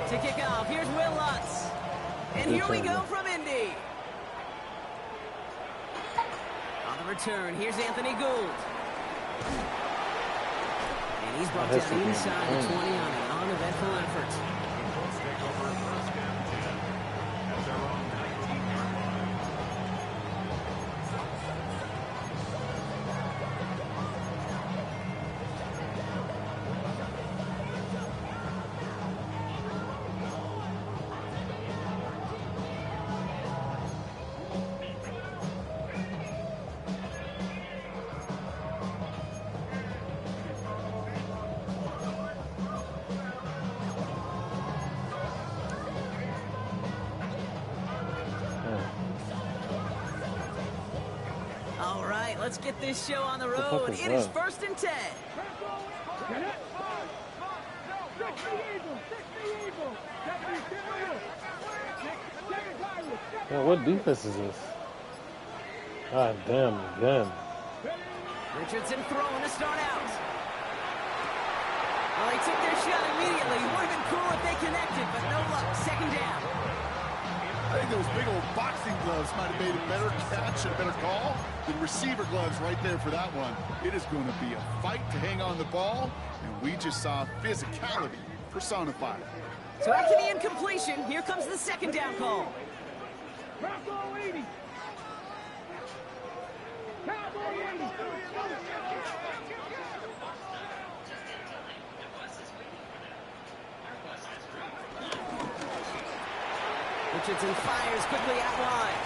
To kick off, here's Will Lutz. And here we go from Indy. On the return, here's Anthony Gould. And he's brought down inside the 20 on an uneventful effort. Let's get this show on the road. It is 1st and 10. Yeah, what defense is this? God damn, again. Richardson throwing to start out. Well, they took their shot immediately. Would have been cool if they connected, but no luck. 2nd down. I think those big old boxing gloves might have made a better catch, a better call than receiver gloves right there for that one. It is going to be a fight to hang on the ball, and we just saw physicality personified. So after the incompletion, here comes the 2nd down call. Richardson fires quickly out wide.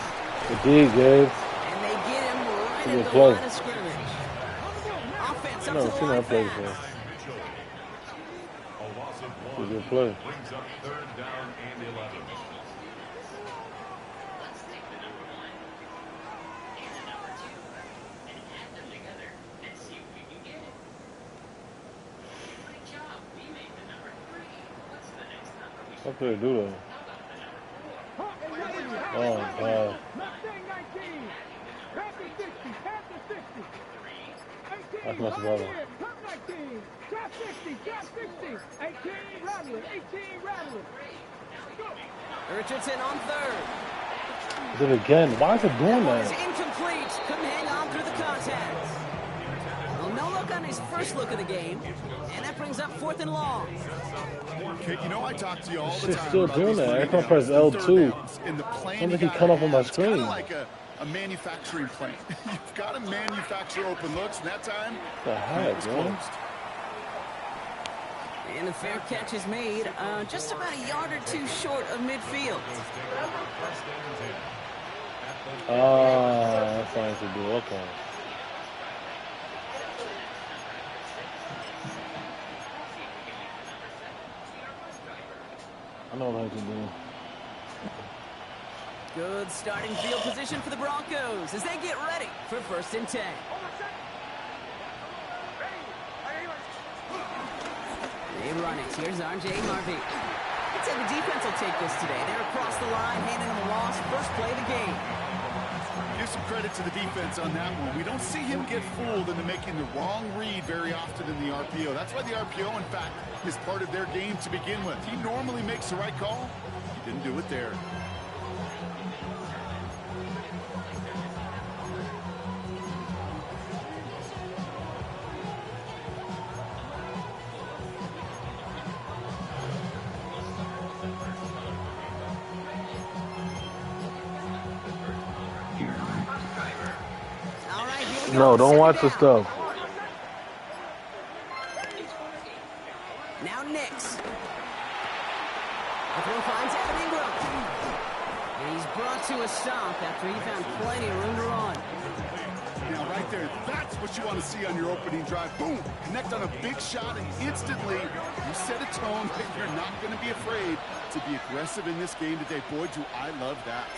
Good D, Gabe. And they get him right at the play. line of scrimmage. Offense up to the line play fast. Good play. Brings up 3rd down and 11. What could they do though? Oh, God. That's much better. Richardson on 3rd. Is it again? Why is it doing That that? was incomplete. Couldn't hang on through the contact. Well, no look on his first look of the game. And that brings up 4th and long. Okay, you know I talk to you all the Shit's time still about doing these that. I third can't press downs, L2. and the plan Something you keep gotta coming up on my have. It's kinda screen. like a manufacturing plant. You've got to manufacture open looks, and that time What the heck, man? And the fair catch is made just about a yard or two short of midfield. That's fine to do. Okay. I know what I can do. Good starting field position for the Broncos as they get ready for 1st and 10. They run it. Here's R.J. Harvey. I'd say the defense will take this today. They're across the line, handing them a loss. First play of the game. Give some credit to the defense on that one. We don't see him get fooled into making the wrong read very often in the RPO. That's why the RPO, in fact, is part of their game to begin with. He normally makes the right call. He didn't do it there. No, don't watch the stuff. Now Nix. The throw finds Evan Ingram. And he's brought to a stop after he found plenty of room to run. Now, right there, that's what you want to see on your opening drive. Boom! Connect on a big shot, and instantly you set a tone that you're not going to be afraid to be aggressive in this game today. Boy, do I love that.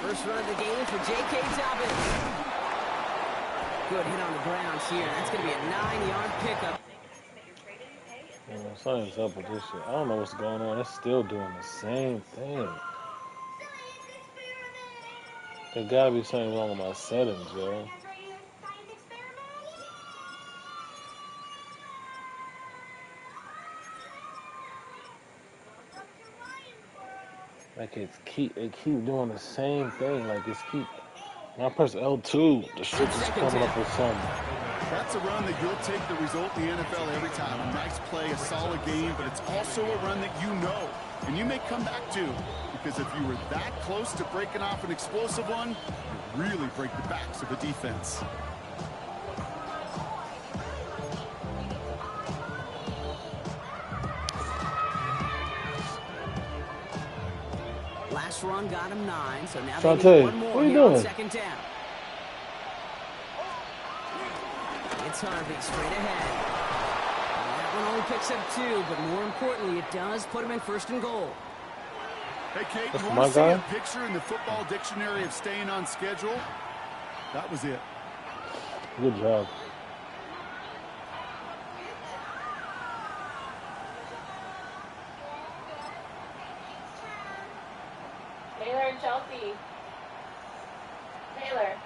First run of the game for J.K. Dobbins. Good hit on the ground here. That's going to be a 9-yard pickup. Something's up with this shit. I don't know what's going on. It's still doing the same thing. There gotta be something wrong with my settings, yo. Like it keep doing the same thing. Like it's keep. When I press L2, the shit just coming up with something. That's a run that you'll take the result in the NFL every time. A nice play, a solid game, but it's also a run that you know, and you may come back to, because if you were that close to breaking off an explosive one, you really break the backs of the defense. Last run got him 9, so now Shante, they need one more what are you here on doing? second down. It's Harvey straight ahead. That one only picks up 2, but more importantly, it does put him in 1st and goal. Hey, Kate, That's you my want to see guy? a picture in the football dictionary of staying on schedule? That was it. Good job. Taylor and Chelsea. Taylor.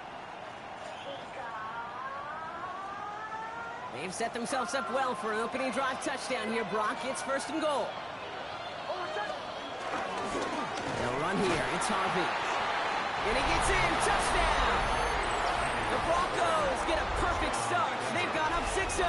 They've set themselves up well for an opening drive touchdown here. Brock gets 1st and goal. They'll run here. It's Harvey. And he gets in. Touchdown! The Broncos get a perfect start. They've gone up 6-0.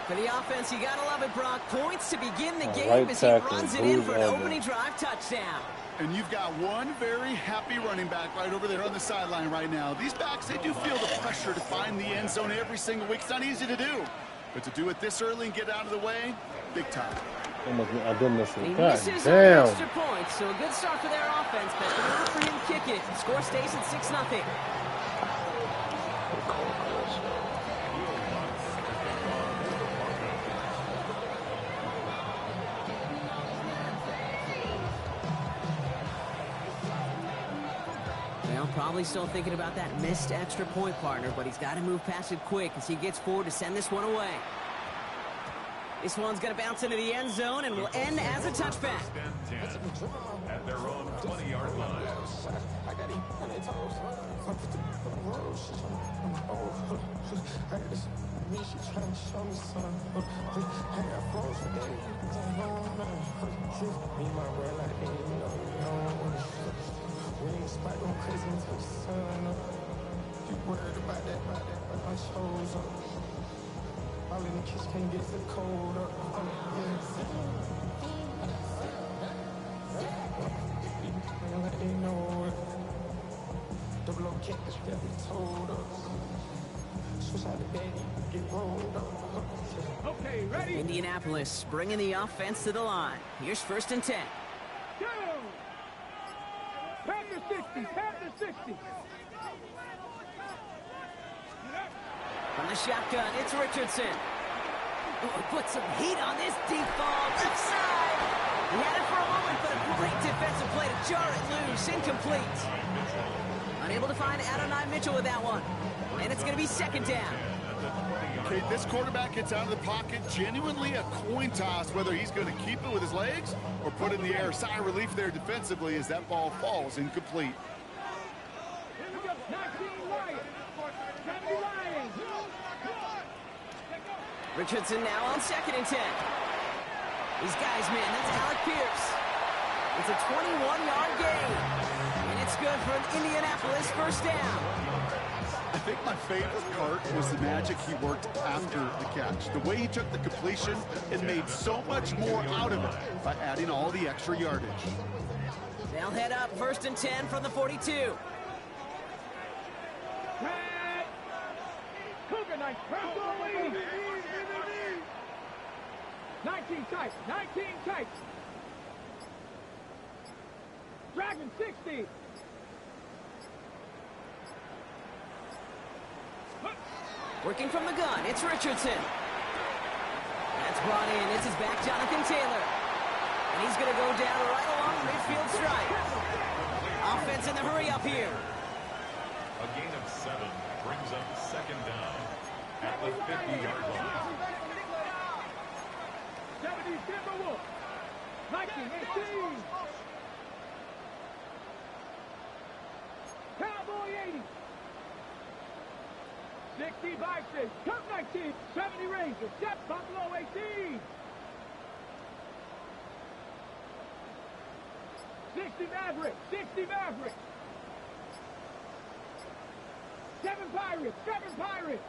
For the offense, you gotta love it, Brock. Points to begin the game right as he tackle, runs it in for an Booz opening drive touchdown. And you've got one very happy running back right over there on the sideline right now. These backs, they do feel the pressure to find the end zone every single week. It's not easy to do. But to do it this early and get out of the way, big time. I did miss He it. God misses on the extra damn. point, so a good start for their offense, but in order for him to kick it, score stays at 6-0. Well, probably still thinking about that missed extra point, partner, but he's got to move past it quick as he gets forward to send this one away. This one's going to bounce into the end zone and will end as a touchback. At their own 20-yard line. All in the kitchen can't get the cold up. They know it. Double O kick is very told up. Switch out the bed, get rolled up. Okay, ready? Indianapolis bringing the offense to the line. Here's 1st and 10. Go! Panther 60, Panther 60. From the shotgun, it's Richardson. Oh, put some heat on this deep ball. Left side. He had it for a moment, but a great defensive play to jar it loose. Incomplete. Unable to find Adonai Mitchell with that one. And it's going to be 2nd down. Okay, this quarterback gets out of the pocket. Genuinely a coin toss whether he's going to keep it with his legs or put it in the air. Sigh of relief there defensively as that ball falls incomplete. Here we go. 19 Lions. 70 Lions. Richardson now on 2nd and 10. These guys, man, that's Alec Pierce. It's a 21-yard gain. And it's good for an Indianapolis 1st down. I think my favorite part was the magic he worked after the catch. The way he took the completion and made so much more out of it by adding all the extra yardage. They'll head up 1st and 10 from the 42. Cougar night. 19 tight. 19 tight. Dragon 60. Working from the gun, it's Richardson. That's brought in. This is back Jonathan Taylor. And he's going to go down right along the midfield stripe. Offense in the hurry up here. A gain of 7 brings up 2nd down at the 50-yard line. 70 Timberwolves. 1918. Cowboy 80. 60 Vikings. Cup 19. 70 Rangers. Step Buffalo 18. 60 Maverick. 60 Maverick. 7 Pirates. 7 Pirates.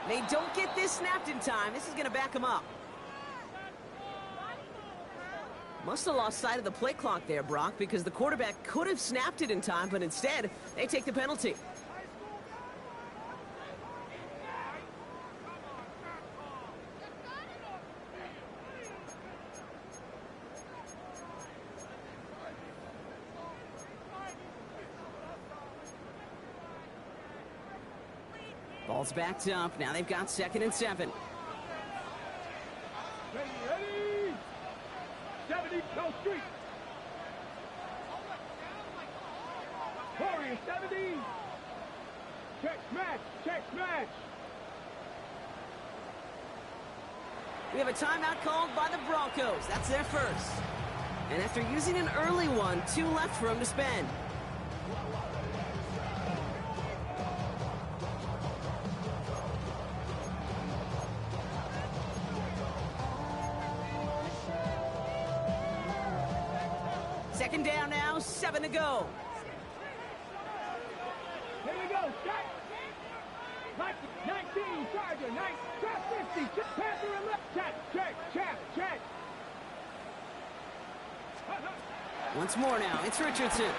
They don't get this snapped in time. This is going to back them up. Must have lost sight of the play clock there, Brock, because the quarterback could have snapped it in time, but instead, they take the penalty. Ball's backed up. Now they've got 2nd and 7. Ready, ready. 70 Coast Street. Warrior 70. Check smash. Check smash. We have a timeout called by the Broncos. That's their first. And after using an early one, 2 left for them to spend. Second down now, 7 to go. Here we go. Check. 19, Charger, 9, top 50, Panther and left. Check. Once more now, it's Richardson.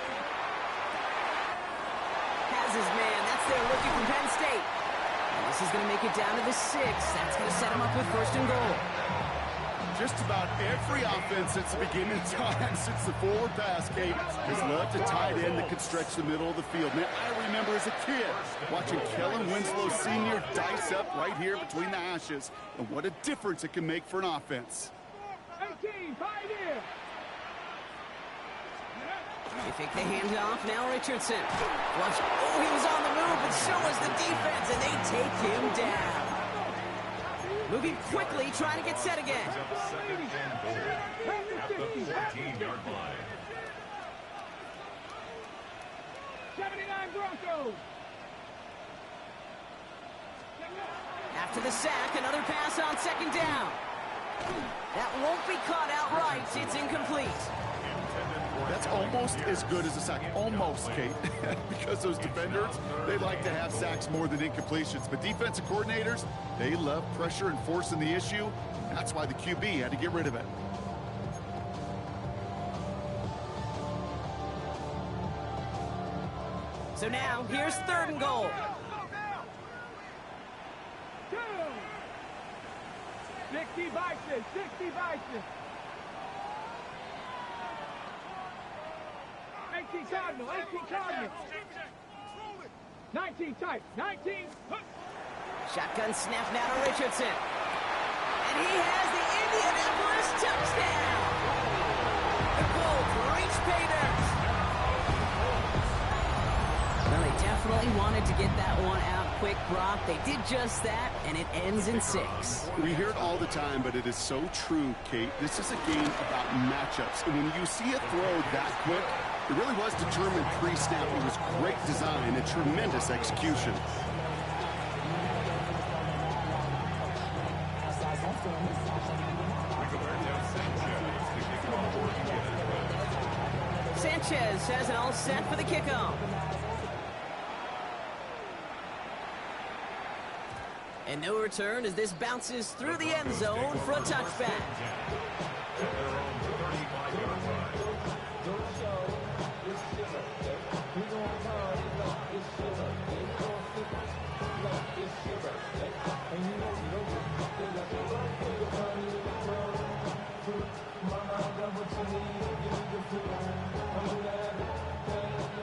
Has his man. That's their rookie from Penn State. And this is going to make it down to the 6. That's going to set him up with 1st and goal. Just about every offense since the beginning of time, since the forward pass, Kate, has loved a tight end that could stretch the middle of the field. Man, I remember as a kid watching Kellen Winslow Sr. dice up right here between the hashes, and what a difference it can make for an offense. 18, Pioneer. They fake the handoff. Now Richardson. Watch. Oh, he was on the move, but so was the defense, and they take him down. Moving quickly, trying to get set again. 2nd and goal at the 14-yard line. 79 Broncos. After the sack, another pass on 2nd down. That won't be caught outright. It's incomplete. That's almost as good as a sack. Almost, Kate. Because those defenders, they like to have sacks more than incompletions. But defensive coordinators, they love pressure and forcing the issue. That's why the QB had to get rid of it. So now, here's 3rd and goal. 2. 60 Bison. 60 Bison. 18 Cardinal. 18 Cardinal. 19 type. 19. Shotgun snap now to Richardson. And he has the Indianapolis touchdown. The Colts reach pay dirt. Well, they definitely wanted to get that one out quick, Brock. They did just that, and it ends in 6. We hear it all the time, but it is so true, Kate. This is a game about matchups. And when you see a throw that quick, it really was determined pre-snap. It was great design and tremendous execution. Sanchez has it all set for the kickoff. And no return as this bounces through the end zone for a touchback.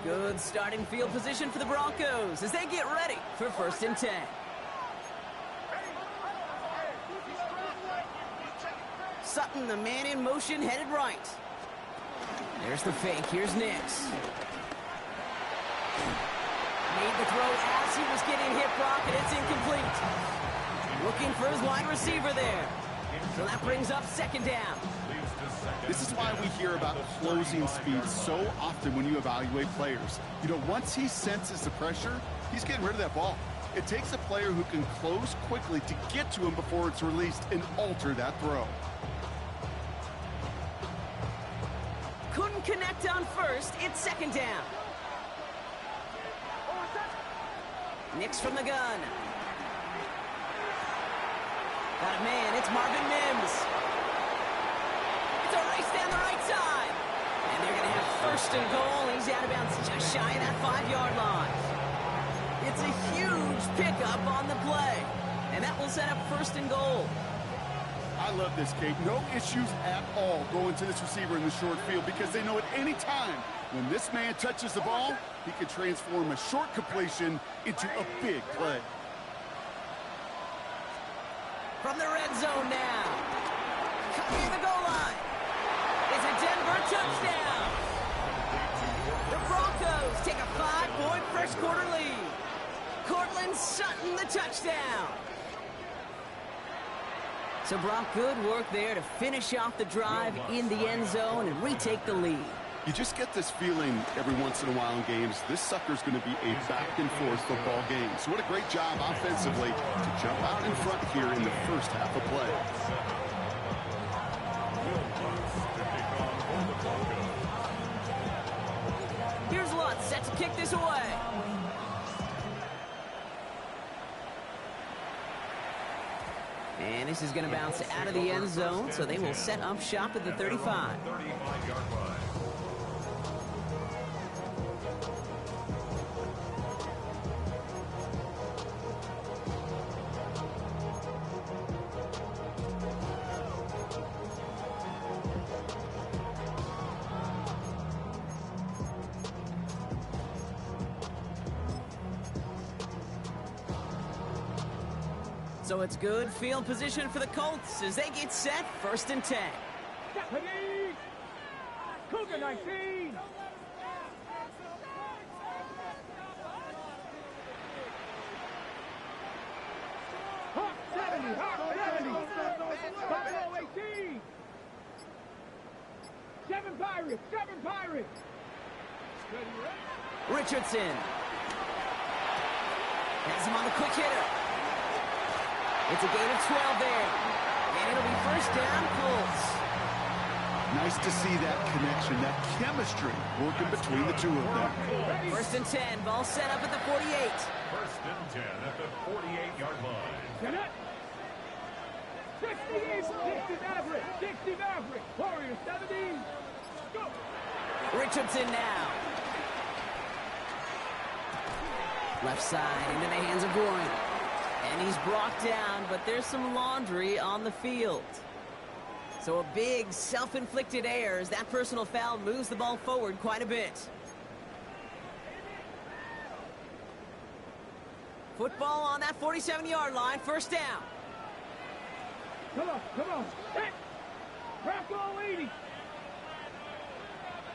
Good starting field position for the Broncos as they get ready for 1st and 10. Sutton, the man in motion, headed right. There's the fake. Here's Nix. Made the throw as he was getting hit, Brock, and it's incomplete. Looking for his wide receiver there. So that brings up 2nd down. This is why we hear about closing speed so often when you evaluate players. You know, once he senses the pressure, he's getting rid of that ball. It takes a player who can close quickly to get to him before it's released and alter that throw. doesn't connect on first. It's second down. Nicks from the gun. Got a man. It's Marvin Mims. It's a race down the right side. And they're going to have first and goal. He's out of bounds just shy of that 5-yard line. It's a huge pickup on the play. And that will set up first and goal. I love this, Kate. No issues at all going to this receiver in the short field because they know at any time when this man touches the ball, he can transform a short completion into a big play. From the red zone now. Covering the goal line. It's a Denver touchdown. The Broncos take a 5-point first quarter lead. Cortland Sutton the touchdown. So Brock, good work there to finish off the drive in the end zone and retake the lead. You just get this feeling every once in a while in games, this sucker's going to be a back-and-forth football game. So what a great job offensively to jump out in front here in the first half of play. Here's Lutz set to kick this away. And this is going to bounce out of the end zone, so they will set up shop at the 35. 35-yard line. So it's good field position for the Colts as they get set first and 10. Deputies! Cougar 19! Hawk 70! Hawk 70! Buffalo 18! 7 Pirates! 7 Pirates! Richardson. Has him on the quick hitter. It's a gain of 12 there. And it'll be first down, Colts. Nice to see that connection, that chemistry working between the two of them. First and 10. Ball set up at the 48. First and 10 at the 48-yard line. Get it! 60 Maverick! 60 Maverick! Warriors 70! Go! Richardson now. Left side into the hands of Boyne. And he's brought down, but there's some laundry on the field. So a big self-inflicted error as that personal foul moves the ball forward quite a bit. Football on that 47-yard line, first down. Come on, come on. Hit! Rocco 80!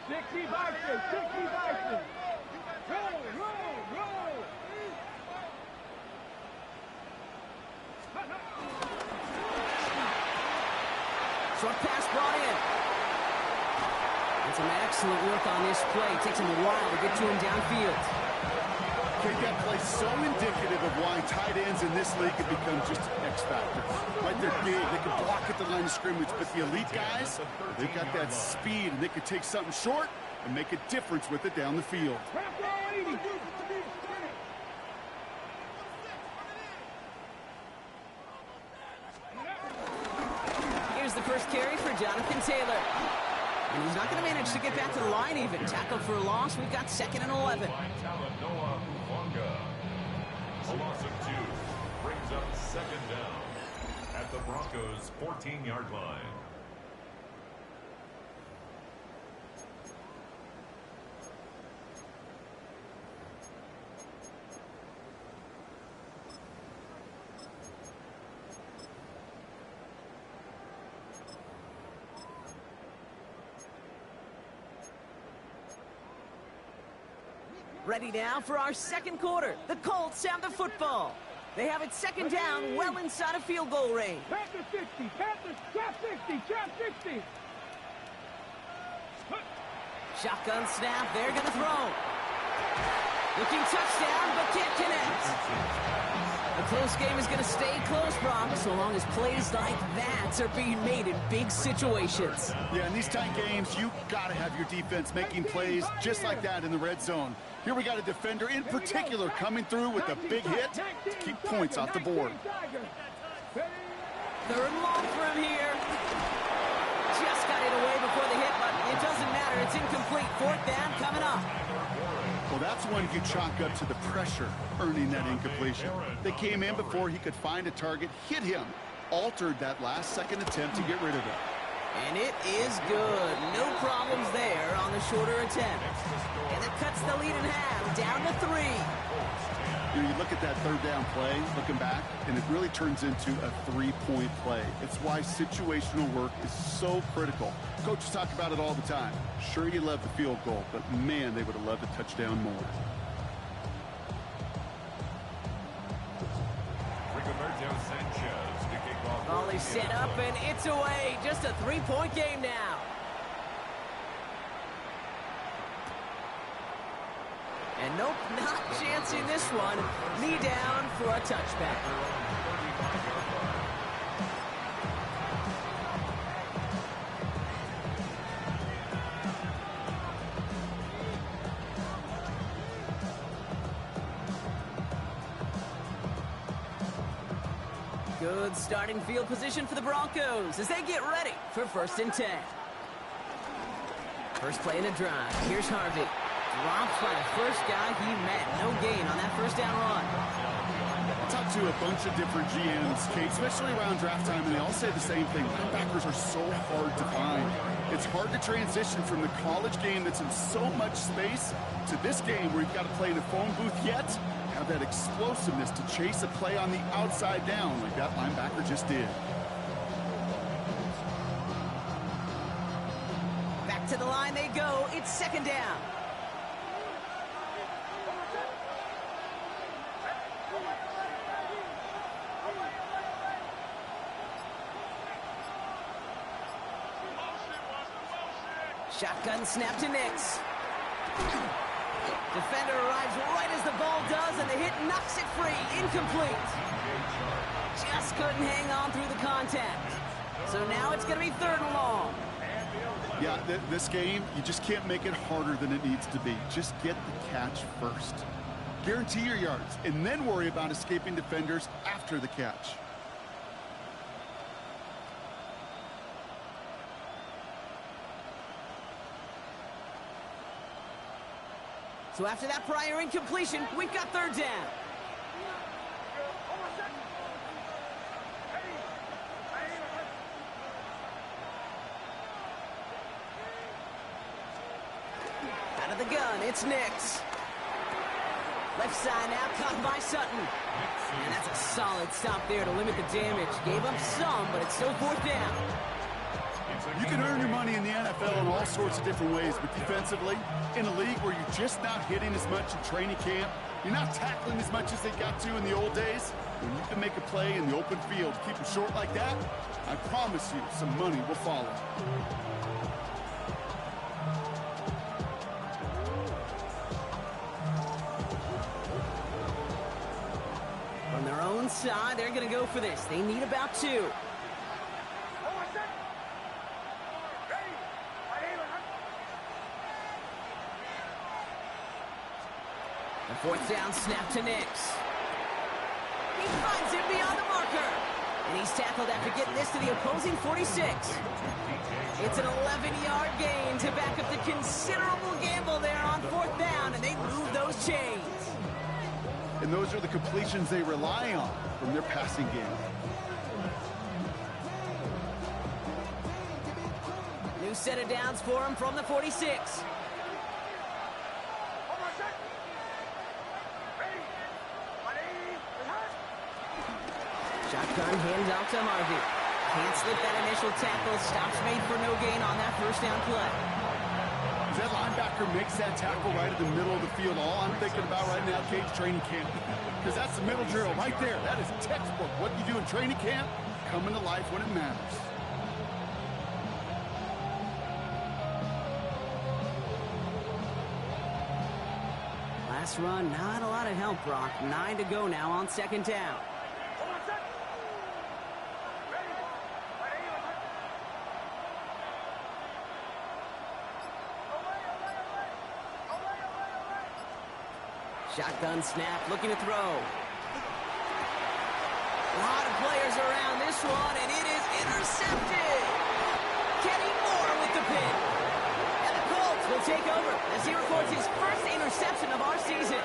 60 Bison! 60 Bison! Roll, roll, roll! Short pass brought in. And some excellent work on this play. It takes him a while to get to him downfield. Okay, that play so indicative of why tight ends in this league have become just X factor. Right, they're big, they can block at the line of scrimmage, but the elite guys, they've got that speed and they can take something short and make a difference with it down the field. Rocco 80! Here's the first carry for Jonathan Taylor. And he's not going to manage to get back to the line even. Tackled for a loss. We've got second and 11. A loss of 2 brings up second down at the Broncos' 14-yard line. Ready now for our second quarter. The Colts have the football. They have it second down, well inside of field goal range. Panthers 60! Panthers, trap 60! Trap 60! Shotgun snap, they're going to throw. Looking touchdown, but can't connect. A close this game is going to stay close, Brock, so long as plays like that are being made in big situations. Yeah, in these tight games, you got to have your defense making plays just like that in the red zone. Here we got a defender in particular coming through with a big hit to keep points off the board. Third and long for him here. Just got it away before the hit, but it doesn't matter. It's incomplete. Fourth down coming up. Well, that's one you chalk up to the pressure earning that incompletion. They came in before he could find a target, hit him, altered that last-second attempt to get rid of it. And it is good. No problems there on the shorter attempt. And it cuts the lead in half, down to 3. You look at that third down play, looking back, and it really turns into a 3-point play. It's why situational work is so critical. Coaches talk about it all the time. Sure, you love the field goal, but man, they would have loved a touchdown more. Volley set up, and it's away. Just a 3-point game now. And nope, not chancing this one. Knee down for a touchback. Good starting field position for the Broncos as they get ready for 1st and 10. First play in a drive. Here's Harvey. Drops by the first guy he met. No gain on that first down run. I talked to a bunch of different GMs, Kate, especially around draft time, and they all say the same thing. Linebackers are so hard to find. It's hard to transition from the college game that's in so much space to this game where you've got to play in a phone booth yet have that explosiveness to chase a play on the outside down like that linebacker just did. Back to the line they go. It's 2nd down. Shotgun snap to Nix. Defender arrives right as the ball does, and the hit knocks it free. Incomplete. Just couldn't hang on through the contact. So now it's going to be 3rd and long. Yeah, this game, you just can't make it harder than it needs to be. Just get the catch first. Guarantee your yards, and then worry about escaping defenders after the catch. So after that prior incompletion, we've got 3rd down. Out of the gun, it's Nix. Left side now, caught by Sutton. And that's a solid stop there to limit the damage. Gave up some, but it's still 4th down. You can earn your money in the NFL in all sorts of different ways, but defensively, in a league where you're just not hitting as much in training camp, you're not tackling as much as they got to in the old days, when you can make a play in the open field, keep them short like that, I promise you some money will follow. From their own side, they're going to go for this. They need about 2. The 4th down snap to Nix. He finds him beyond the marker. And he's tackled after getting this to the opposing 46. It's an 11-yard gain to back up the considerable gamble there on 4th down, and they move those chains. And those are the completions they rely on from their passing game. New set of downs for him from the 46. Shotgun hands out to Harvey. Can't slip that initial tackle. Stops made for no gain on that first down play. If that linebacker makes that tackle right in the middle of the field, all I'm thinking about right now, Cage, training camp. Because that's the middle drill right there. That is textbook. What you do in training camp, coming to life when it matters. Last run, not a lot of help, Brock. 9 to go now on 2nd down. Shotgun snap, looking to throw. A lot of players around this one, and it is intercepted. Kenny Moore with the pick. And the Colts will take over as he records his first interception of our season.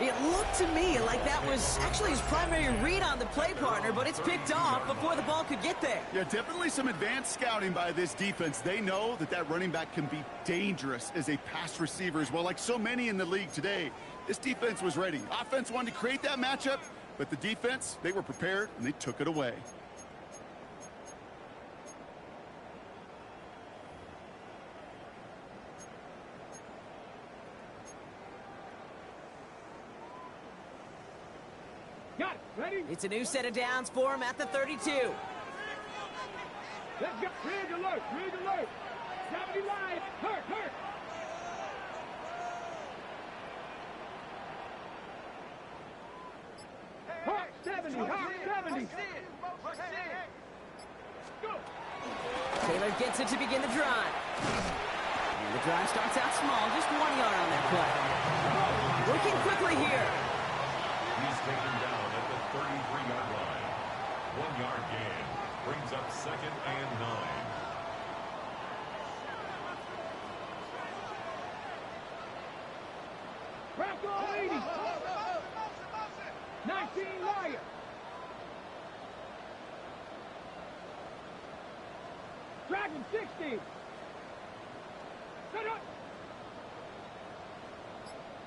It looked to me like that was actually his primary read on the play partner, but it's picked off before the ball could get there. Yeah, definitely some advanced scouting by this defense. They know that that running back can be dangerous as a pass receiver as well, like so many in the league today. This defense was ready. Offense wanted to create that matchup, but the defense, they were prepared, and they took it away. Got it. Ready? It's a new set of downs for him at the 32. Let's go. Rig alert. Rig alert. 70 line. Hurt. Hurt. Hurt. 70. Hurt. 70. Go. Taylor gets it to begin the drive. And the drive starts out small, just 1 yard on that play. Working quickly here. He's taken down at the 33-yard line. 1 yard gain brings up 2nd and 9. Bronco 80. 19 Lion. Dragon 60. Set up.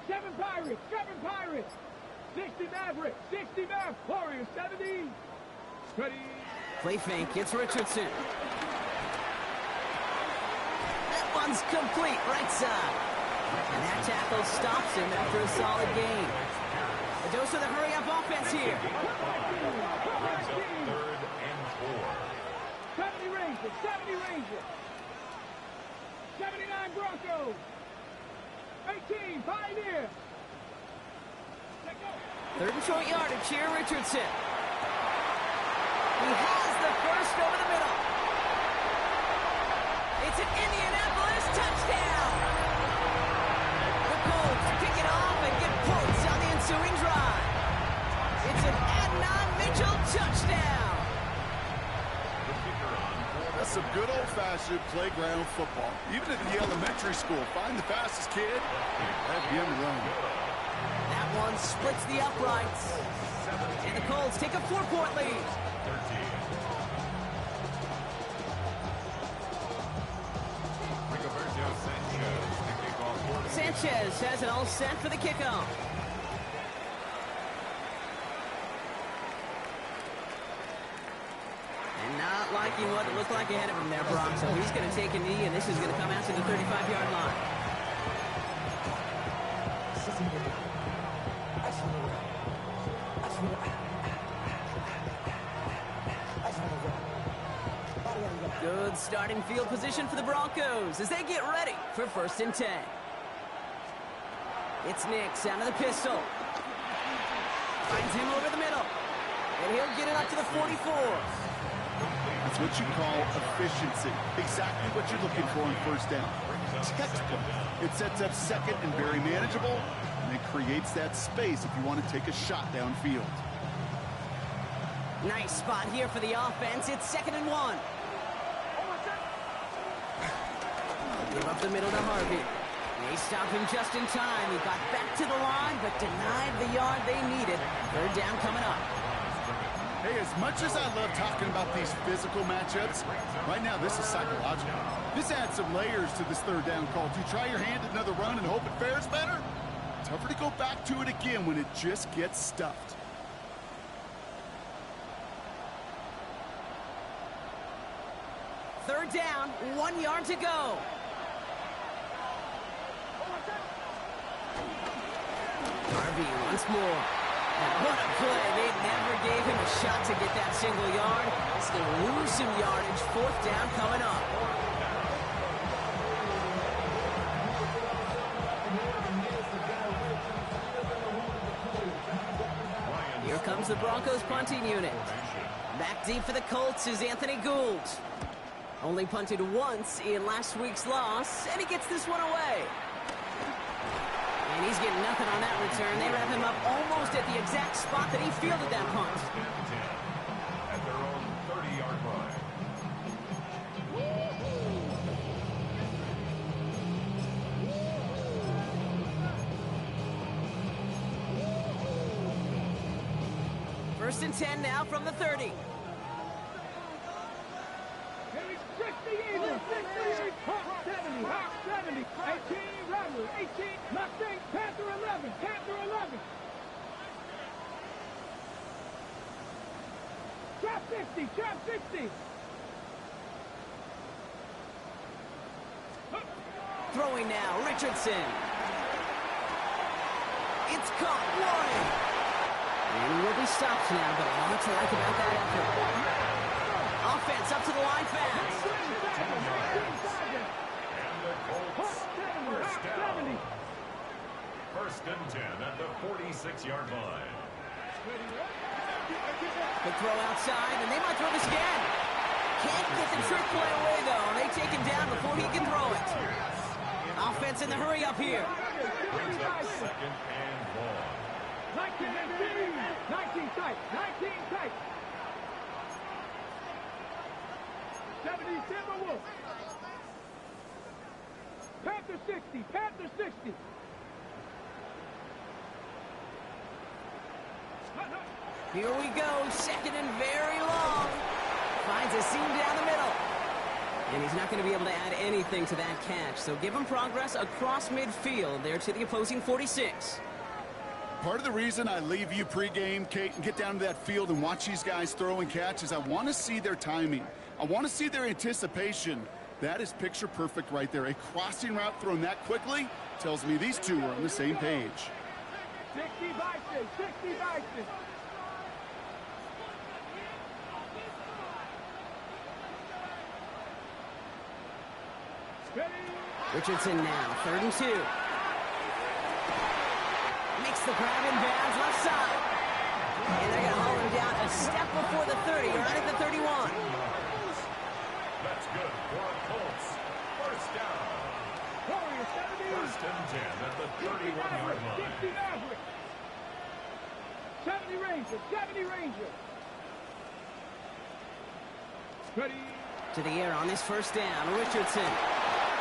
7 Pirates. 7 Pirates. 60 Maverick. 60 Maverick. Warriors 70. Ready. Play fake, it's Richardson. That one's complete, right side. And that tackle stops him after a solid gain. A dose of the hurry-up offense here. Brings up 3rd and 4. 70 Rangers. 70 Rangers. 79 Broncos. 18 Pioneers. Let's go. 3rd and short yardage here, Richardson. He has the first over the middle. It's an Indianapolis touchdown. The Colts pick it off and get points on the ensuing drive. It's an Adnan Mitchell touchdown. That's some good old-fashioned playground football. Even at the elementary school, find the fastest kid, have him run. That one splits the uprights. And the Colts take a 4-point lead. 13. Rigoberto Sanchez, the kickoff for Sanchez has it all set for the kickoff. And not liking what it looked like ahead of him there, Brock. So he's going to take a knee, and this is going to come out to the 35-yard line. Good starting field position for the Broncos as they get ready for 1st and 10. It's Nix out of the pistol. Finds him over the middle. And he'll get it up to the 44. That's what you call efficiency. Exactly what you're looking for on 1st down. Textbook. It sets up 2nd and very manageable, and it creates that space if you want to take a shot downfield. Nice spot here for the offense. It's 2nd and 1. Give up the middle to Harvey. They stop him just in time. He got back to the line, but denied the yard they needed. 3rd down coming up. Hey, as much as I love talking about these physical matchups, right now this is psychological. This adds some layers to this 3rd down call. Do you try your hand at another run and hope it fares better? Tougher to go back to it again when it just gets stuffed. Third down, 1 yard to go. Harvey once more. And what a play. They never gave him a shot to get that single yard. He's going to lose some yardage. 4th down coming up. Here comes the Broncos punting unit. Back deep for the Colts is Anthony Gould. Only punted once in last week's loss, and he gets this one away. And And he's getting nothing on that return. They wrap him up almost at the exact spot that he fielded that punt. At their own 30-yard line. First and 10 now from the 30. Trap 50, trap 50. Throwing now, Richardson. It's caught, Warren. And he will be stopped now, but a lot to like about that effort. Offense up to the line fast. And the Colts first down. First and 10 at the 46-yard line. Quick throw outside, and they might throw this again. Can't get the trick play away, though. They take him down before he can throw it. Offense in the hurry up here. Brings up second and long. 19 tight, 19 tight. 70 Timberwolves. Panther 60, Panther 60. Here we go, second and very long. Finds a seam down the middle. And he's not going to be able to add anything to that catch. So give him progress across midfield there to the opposing 46. Part of the reason I leave you pregame, Kate, and get down to that field and watch these guys throw and catch is I want to see their timing. I want to see their anticipation. That is picture perfect right there. A crossing route thrown that quickly tells me these two are on the same page. 60 Bison, 60 Bison. Richardson now, 3rd and 2. Makes the grab in bounds left side. And they're going to haul him down a step before the 30, right at the 31. That's good for a Colts. First down. First and 10 at the 31-yard line. 70 Ranger, 70 Ranger. Ready. To the air on this first down, Richardson.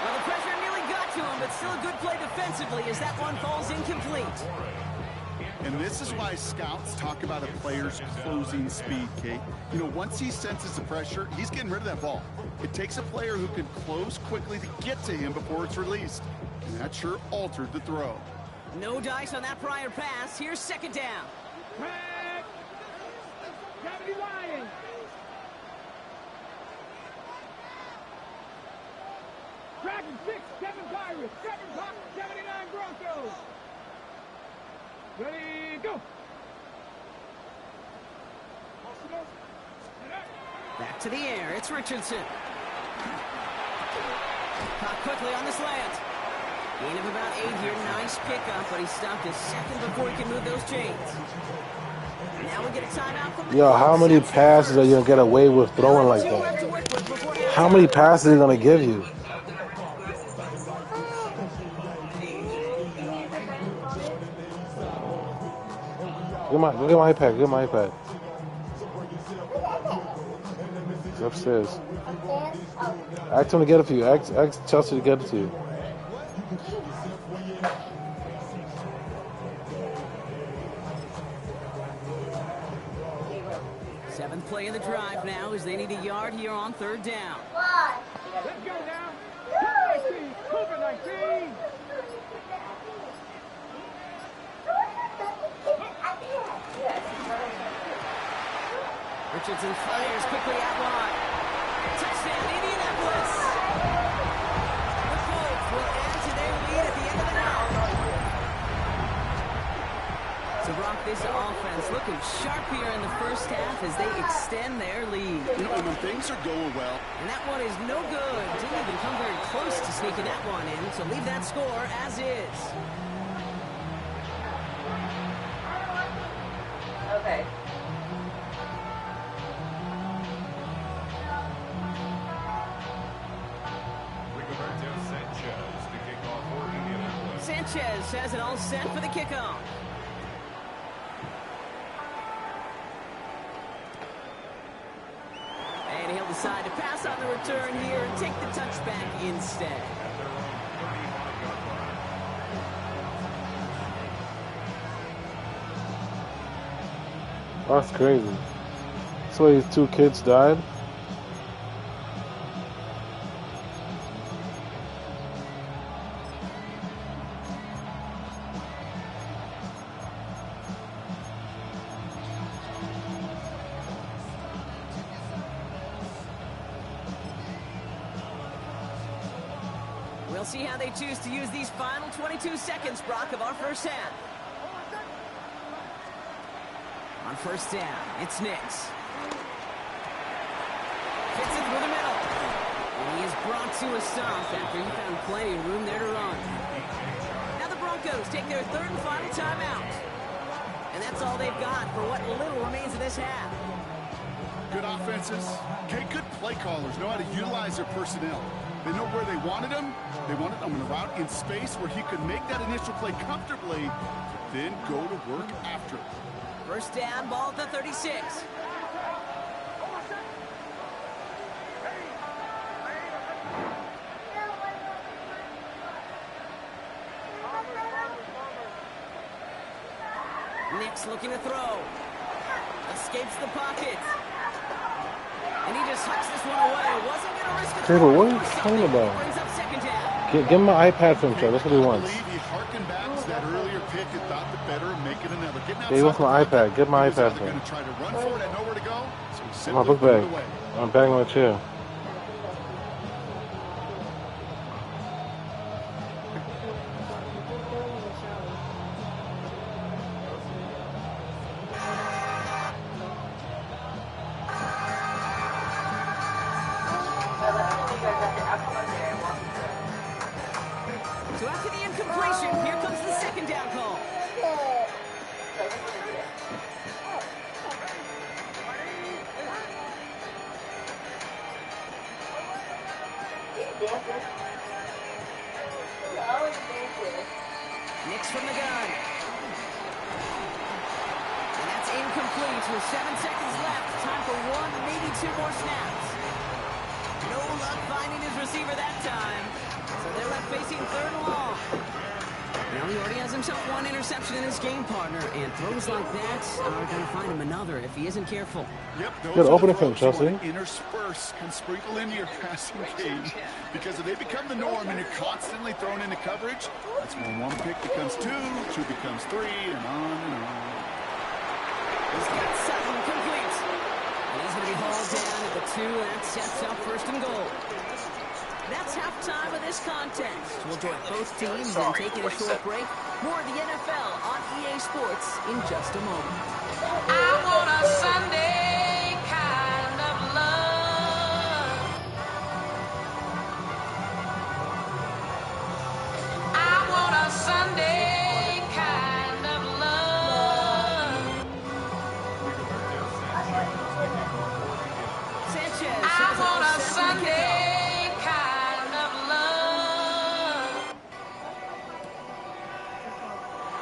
Well, the pressure nearly got to him, but still a good play defensively as that one falls incomplete. And this is why scouts talk about a player's closing speed, Kate. You know, once he senses the pressure, he's getting rid of that ball. It takes a player who can close quickly to get to him before it's released. And that sure altered the throw. No dice on that prior pass. Here's second down. Crack. 70 Lions. Dragon 6, 7 Pirates, 7 Pop, 79 Broncos. Ready, go. Back to the air. It's Richardson. Caught quickly on the slant. Gain of about 8 here. Nice pickup, but he stopped a second before he can move those chains. Now we get a timeout from the Yo, how many passes are you going to get away with throwing like that? How many passes are they going to give you? Get my iPad. Get my iPad. It's upstairs. Ask him to get it for you. Ask Chelsea to get it to you. Seventh play of the drive now as they need a yard here on 3rd down. Let's go now. COVID-19. Richardson fires quickly out wide. Touchdown, Indianapolis. The Colts will add to their lead at the end of the half. So, Brock, this offense looking sharp here in the first half as they extend their lead. You know, when things are going well. And that one is no good. Didn't even come very close to sneaking that one in. So leave that score as is. Okay. Sanchez has it all set for the kickoff. And he'll decide to pass on the return here and take the touchback instead. That's crazy. That's why his 2 kids died. We'll see how they choose to use these final 22 seconds, Brock, of our first half. On first down, it's Nix. Fits it through the middle. And he is brought to a stop after he found plenty of room there to run. Now the Broncos take their third and final timeout. And that's all they've got for what little remains of this half. Good offenses. Okay, good play callers know how to utilize their personnel. They know where they wanted him. They wanted him in a route in space where he could make that initial play comfortably, but then go to work after it. First down, ball at the 36. Nix looking to throw. Escapes the pocket. And he just hucks this one away. Wasn't going to risk it. Trevor, what are you talking about? Brings up second down. Give him my iPad from Trevor. That's what he wants. I believe he harkened back to that earlier pick and thought the better of making another. He wants my iPad. Get my iPad from him. Going to try to run for it and nowhere to go. So he My simply book threw it bag. away. I'm bagging my chair. So after the incompletion, here comes the second down call. Nix from the gun. And that's incomplete with 7 seconds left. Time for 1, maybe 2 more snaps. No luck finding his receiver that time. So they're left facing third and long. Now he already has himself 1 interception in his game, partner, and throws like that are going to find him another if he isn't careful. Yep, Good those opening are for the him, throws you Chelsea. want to intersperse and sprinkle into your passing game, because if they become the norm and you're constantly thrown into coverage, that's when 1 pick becomes 2, 2 becomes 3, and on and on. He's got Sutton complete. And he's going to be hauled down at the 2, and that sets up first and goal. That's halftime of this contest. We'll join both teams in taking a short break. More of the NFL on EA Sports in just a moment. I want a Sunday kind of love. I want a Sunday kind of love. Sanchez I has it all want a set for the kickoff. Sunday kind of love.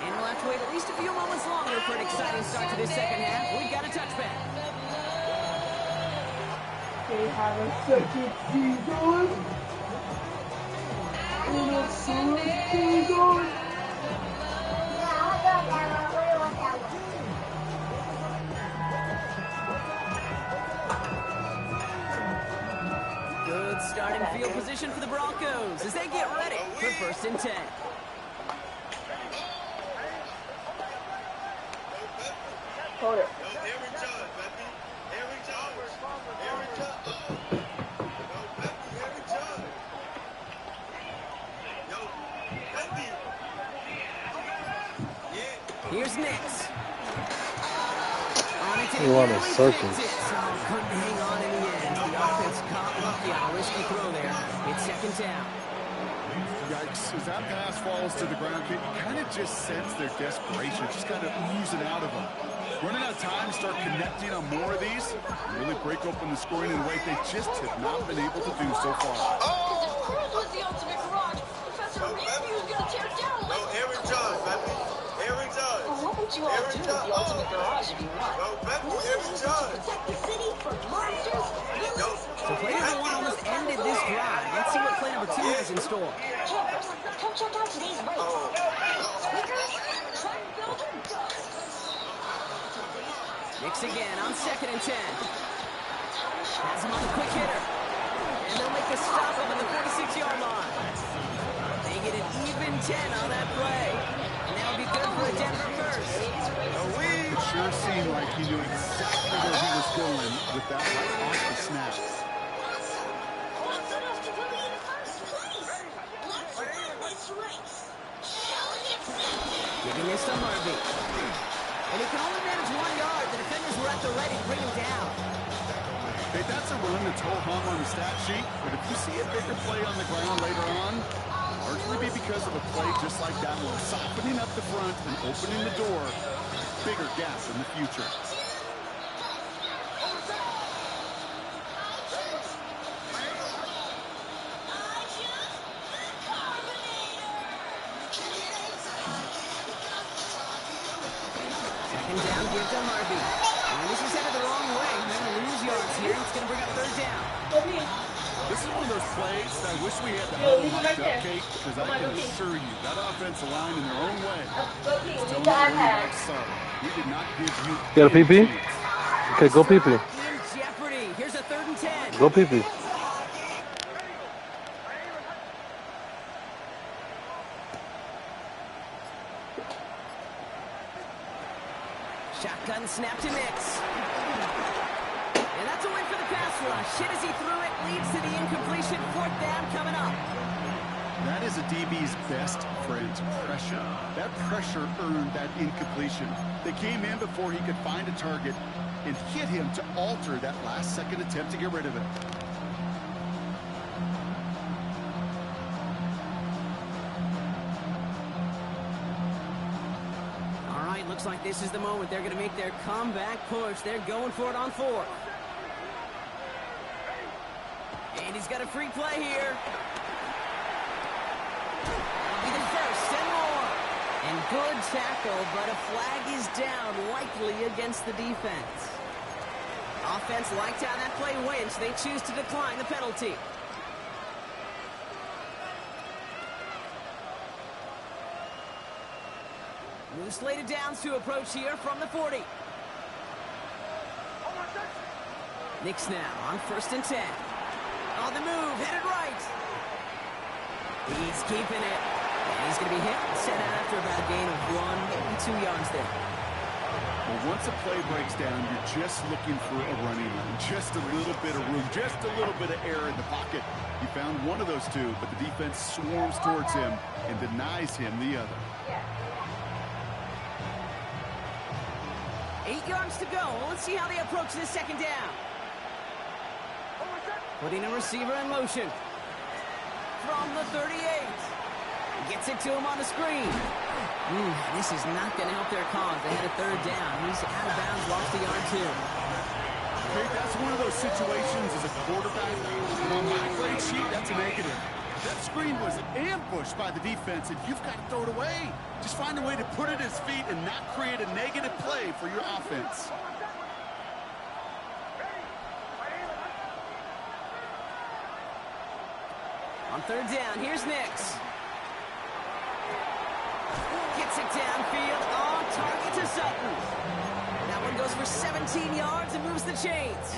And we'll have to wait at least a few moments longer for an exciting start to this second half. We've got a touchback. They have a second season. In a season. Good starting field position for the Broncos as they get ready for first and 10. Hold it. Here's Nix. On it to You want a nearly circus. fits it. So couldn't hang on in the end. The offense caught lucky on a risky throw there. It's second down. Yikes. As that pass falls to the ground, you kind of just sense their desperation, just kind of oozing out of them. Running out of time to start connecting on more of these, and really break open the scoring in a way they just have not been able to do so far. Was the ultimate garage. Professor Reed was going to tear it down. what you all do with the ultimate garage if you want. So play number 1 almost ended this drive. Let's see what play number 2 has in store. Campers, come check out today's rates. Squeakers, Trend Builder Dust. Knicks again on 2nd and 10. Has him on the quick hitter. And they'll make a stop up at the 46-yard line. They get an even 10 on that play. And that'll be good for a Denver first. It sure seemed like he knew exactly where he was going with that right off the snap. Giving this to Harvey. And he can only manage 1 yard. The defenders were at the ready to bring him down. Hey, that's a run that's ho-hum on the stat sheet, but if you see a bigger play on the ground later on, largely be because of a play just like that one, softening up the front and opening the door, bigger gap in the future. Second down, give to Harvey. And this is headed the wrong way. They're going to lose yards here. It's going to bring up 3rd down. This is one of those plays that I wish we had the huddle lined up, Kate, because I can assure you that offensive line in their own way is telling the running back, sorry, we did not give you Got a PP? chance. Okay, go PP. In jeopardy. Here's a 3rd and 10. Go PP. Shotgun snap to Nix. And that's a win for the pass rush. Hit as he threw it, leads to the incompletion. 4th down coming up. That is a DB's best friend, pressure. That pressure earned that incompletion. They came in before he could find a target and hit him to alter that last-second attempt to get rid of it. All right, looks like this is the moment. They're going to make their comeback push. They're going for it on 4th. And he's got a free play here. That'll be the first and more. And good tackle, but a flag is down, likely against the defense. Offense liked how that play went. They choose to decline the penalty. New slated downs to approach here from the 40. Knicks now on 1st and 10. On the move, headed right. He's keeping it. And he's going to be hit and set out after about a gain of 1 2 yards there. Well, once a play breaks down, you're just looking for a running lane. Just a little bit of room, just a little bit of air in the pocket. He found one of those two, but the defense swarms towards him and denies him the other. 8 yards to go. Let's see how they approach this 2nd down. Putting a receiver in motion. From the 38. Gets it to him on the screen. This is not going to help their cause. They had a 3rd down. He's out of bounds, lost a yard too. Okay, that's one of those situations as a quarterback. On my grade sheet, that's a negative. That screen was ambushed by the defense, and you've got to throw it away. Just find a way to put it at his feet and not create a negative play for your offense. On 3rd down, here's Nix. Gets it downfield, on target to Sutton. That one goes for 17 yards and moves the chains.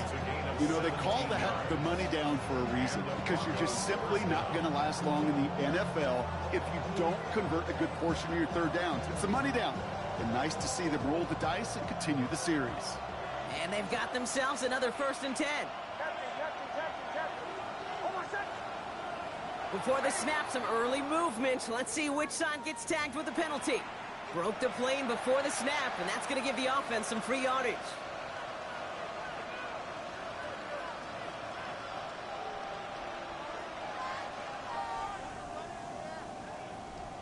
You know, they call that the money down for a reason, because you're just simply not going to last long in the NFL if you don't convert a good portion of your 3rd downs. It's the money down. And nice to see them roll the dice and continue the series. And they've got themselves another 1st and 10. Before the snap, some early movement. Let's see which side gets tagged with the penalty. Broke the plane before the snap, and that's going to give the offense some free yardage.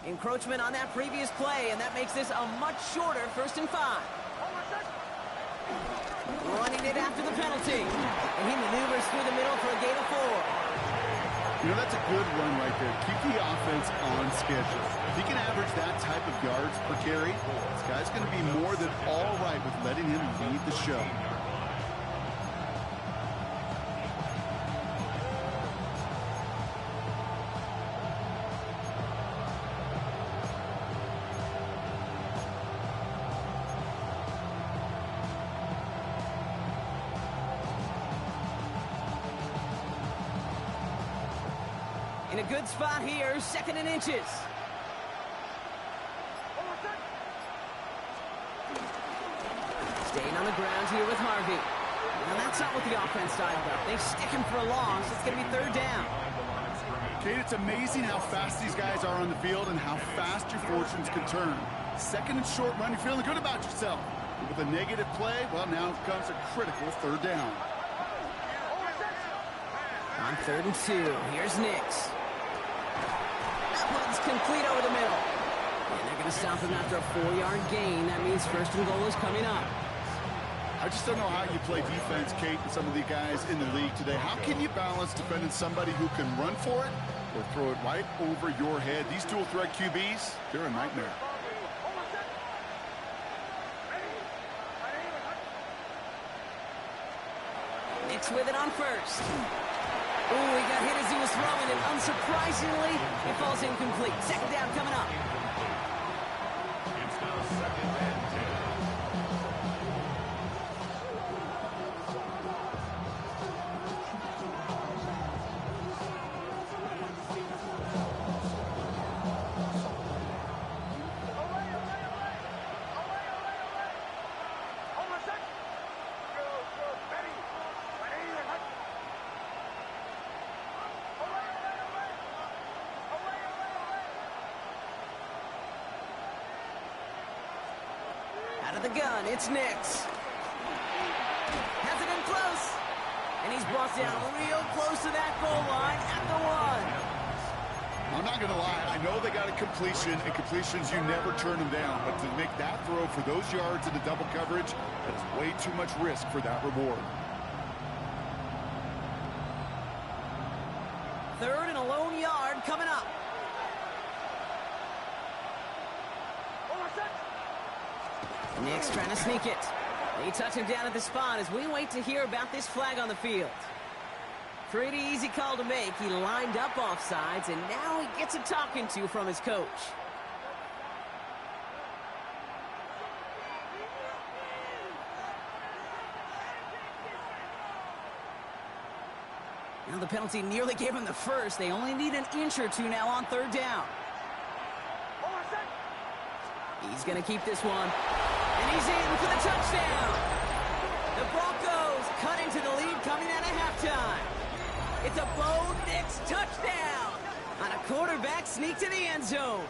Encroachment on that previous play, and that makes this a much shorter 1st and 5. Running it after the penalty. And he maneuvers through the middle for a gain of 4. You know, that's a good run right there. Keep the offense on schedule. If he can average that type of yards per carry, this guy's going to be more than all right with letting him lead the show. In a good spot here, 2nd and inches. Staying on the ground here with Harvey. Now that's not what the offense dialed up. They stick him for a loss. It's going to be 3rd down. Kate, it's amazing how fast these guys are on the field and how fast your fortunes can turn. 2nd and short run, you're feeling good about yourself. But with a negative play, well, now comes a critical 3rd down. On 3rd and 2, here's Nix. That one's complete over the middle. And they're going to stop him after a 4-yard gain. That means 1st and goal is coming up. I just don't know how you play defense, Kate, and some of the guys in the league today. How can you balance defending somebody who can run for it or throw it right over your head? These dual threat QBs, they're a nightmare. Nix with it on 1st. Oh, he got hit as he was throwing, and unsurprisingly, it falls incomplete. 2nd down coming up. It's now 2nd and 10. Out of the gun, it's Nix. Has it in close. And he's brought down real close to that goal line at the 1. I'm not going to lie. I know they got a completion, and completions, you never turn them down. But to make that throw for those yards in the double coverage, that is way too much risk for that reward. 3rd and a lone yard coming up. Nix trying to sneak it. They touch him down at the spot as we wait to hear about this flag on the field. Pretty easy call to make. He lined up offsides, and now he gets a talking to from his coach. Now the penalty nearly gave him the 1st. They only need an inch or 2 now on 3rd down. He's going to keep this one. And he's in for the touchdown. The Broncos cut into the lead coming out of halftime. It's a Bo Nix touchdown on a quarterback sneak to the end zone.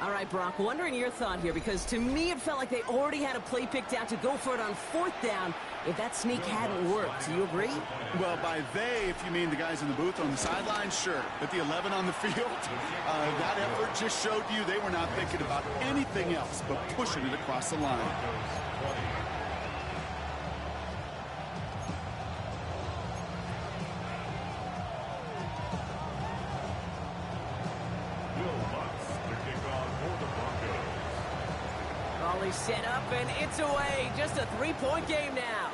All right, Brock, wondering your thought here, because to me it felt like they already had a play picked out to go for it on 4th down if that sneak hadn't worked. Do you agree? Well, by they, if you mean the guys in the booth on the sideline, sure. But the 11 on the field, that effort just showed you they were not thinking about anything else but pushing it across the line. He's set up, and it's away. Just a 3-point game now.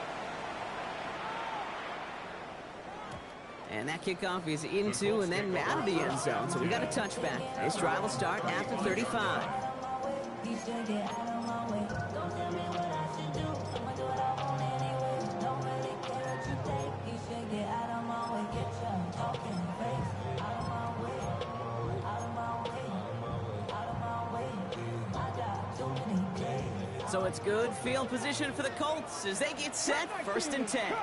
And that kickoff is into and then out of the end zone. So we got a touchback. This drive will start after 35. So it's good field position for the Colts as they get set. 1st and 10.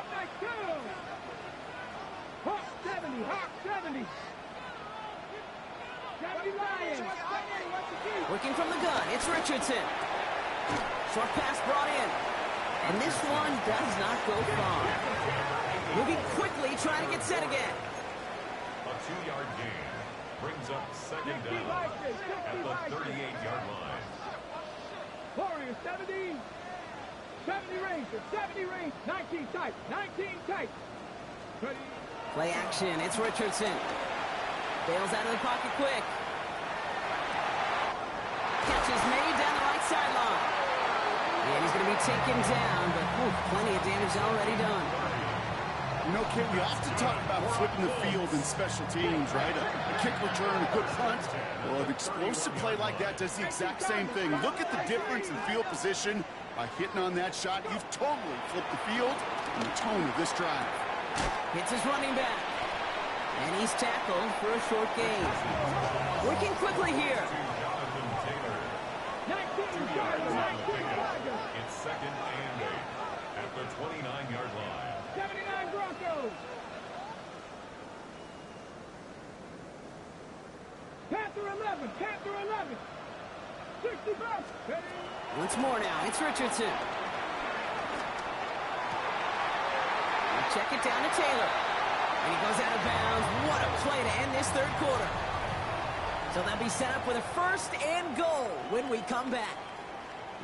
Working from the gun, it's Richardson. Short pass brought in. And this one does not go far. Moving quickly, trying to get set again. A 2-yard gain brings up 2nd down at the 38-yard line. Warriors 70 range, 70 range, 19 tight, 19 tight. Ready? Play action. It's Richardson. Bails out of the pocket quick. Catch is made down the right sideline. And he's going to be taken down, but plenty of damage already done. You know, Kate, we often talk about flipping the field in special teams, right? A kick return, a good punt. Well, an explosive play like that does the exact same thing. Look at the difference in field position. By hitting on that shot, you've totally flipped the field and the tone of this drive. Hits his running back. And he's tackled for a short gain. Working quickly here. 19 yards. It's second and 8 at the 29-yard line. 79 Broncos. Panther 11. Panther 11. 65. Once more now. It's Richardson. Check it down to Taylor. And he goes out of bounds. What a play to end this third quarter. So they'll be set up with a first and goal when we come back.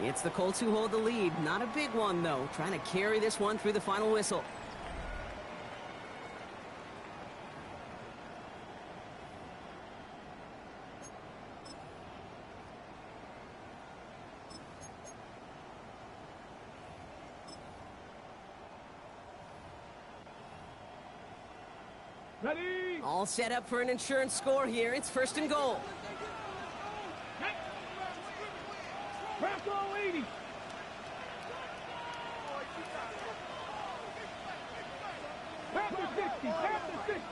It's the Colts who hold the lead. Not a big one, though. Trying to carry this one through the final whistle. Ready. All set up for an insurance score here. It's first and goal. Bronco 80. Panther 60. Panther 60.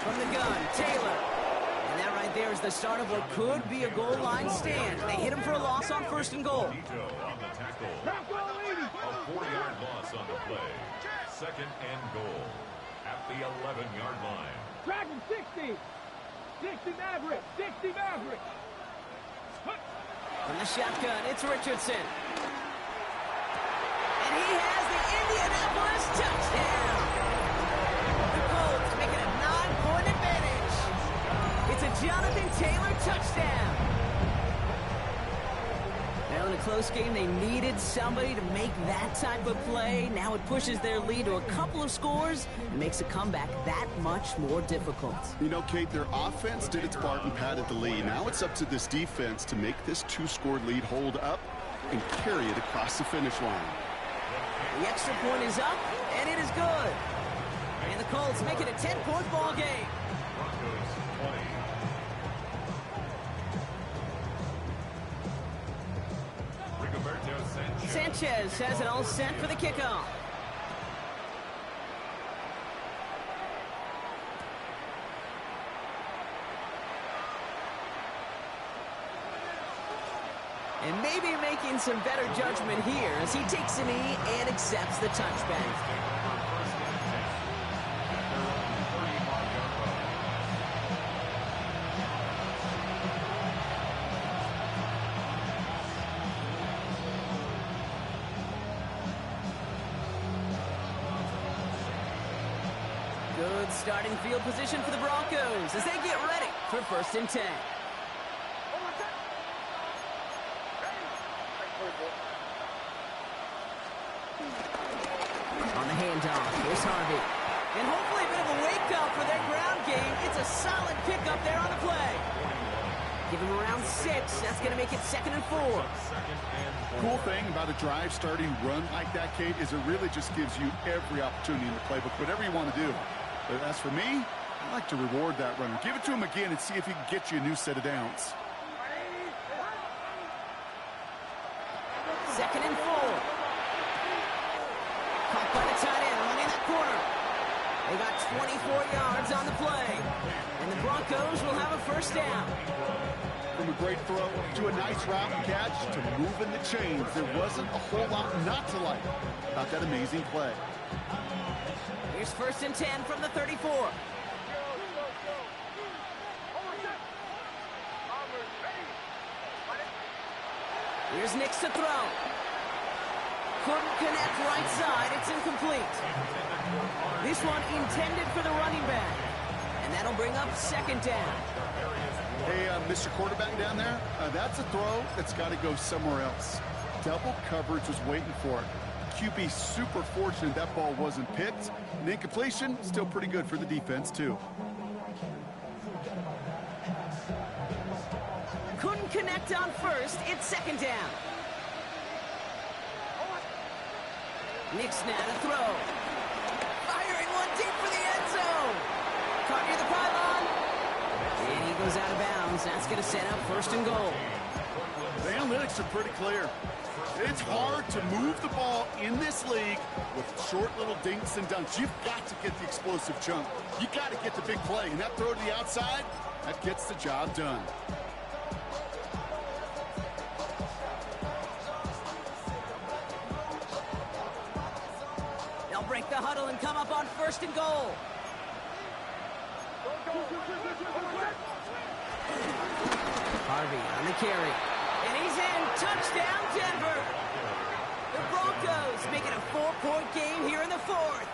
From the gun, Taylor. And that right there is the start of what could be a goal line stand. They hit him for a loss on first and goal. Tito on the tackle. Bronco 80. A 40-yard loss on the play. Second and goal at the 11-yard line. Dragon 60. 60 Maverick. 60 Maverick. From the shotgun, it's Richardson. And he has the Indianapolis touchdown. The Colts making a 9-point advantage. It's a Jonathan Taylor touchdown. Now in a close game, they needed somebody to make that type of play. Now it pushes their lead to a couple of scores and makes a comeback that much more difficult. You know, Kate, their offense did its part and padded the lead. Now it's up to this defense to make this 2-score lead hold up and carry it across the finish line. The extra point is up, and it is good. And the Colts make it a 10-point ball game. Broncos 20. Rigoberto Sanchez has it all set for the kickoff. And maybe making some better judgment here as he takes a knee and accepts the touchback. Good starting field position for the Broncos as they get ready for first and 10. On the handoff, here's Harvey. And hopefully a bit of a wake-up for their ground game. It's a solid pickup there on the play. Give him around 6. That's going to make it 2nd and 4. Cool thing about a drive starting run like that, Kate, is it really just gives you every opportunity in the playbook, whatever you want to do. But as for me, I like to reward that runner. Give it to him again and see if he can get you a new set of downs. 2nd and 4. Caught by the tight end, running that corner. They got 24 yards on the play. And the Broncos will have a first down. From a great throw to a nice route and catch to moving the chains, there wasn't a whole lot not to like about that amazing play. Here's 1st and 10 from the 34. Here's Nix to throw. Couldn't connect right side. It's incomplete. This one intended for the running back. And that'll bring up 2nd down. Hey, Mr. Quarterback down there, that's a throw that's got to go somewhere else. Double coverage was waiting for it. QB super fortunate that ball wasn't picked. And incompletion, still pretty good for the defense, too. Couldn't connect on first. It's second down. Nick's now to throw. Firing one deep for the end zone. Caught near the pylon. And he goes out of bounds. That's going to set up first and goal. The analytics are pretty clear. It's hard to move the ball in this league with short little dinks and dunks. You've got to get the explosive chunk. You got to get the big play. And that throw to the outside, that gets the job done. They'll break the huddle and come up on first and goal. Harvey on the carry. And he's in. Touchdown, Denver. The Broncos make it a 4-point game here in the fourth.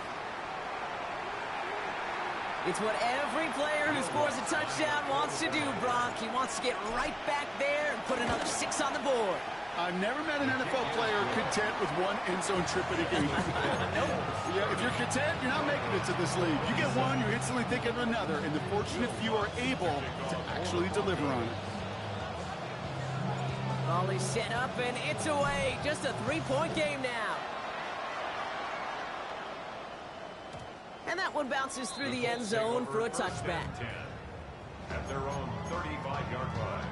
It's what every player who scores a touchdown wants to do, Brock. He wants to get right back there and put another 6 on the board. I've never met an NFL player content with one end zone trip in a game. Nope. Yeah, if you're content, you're not making it to this league. You get one, you're instantly thinking of another, and the fortunate few are able to actually deliver on it. Ball is set up, and it's away. Just a 3-point game now. And that one bounces through the end zone for a touchback. At their own 35-yard line.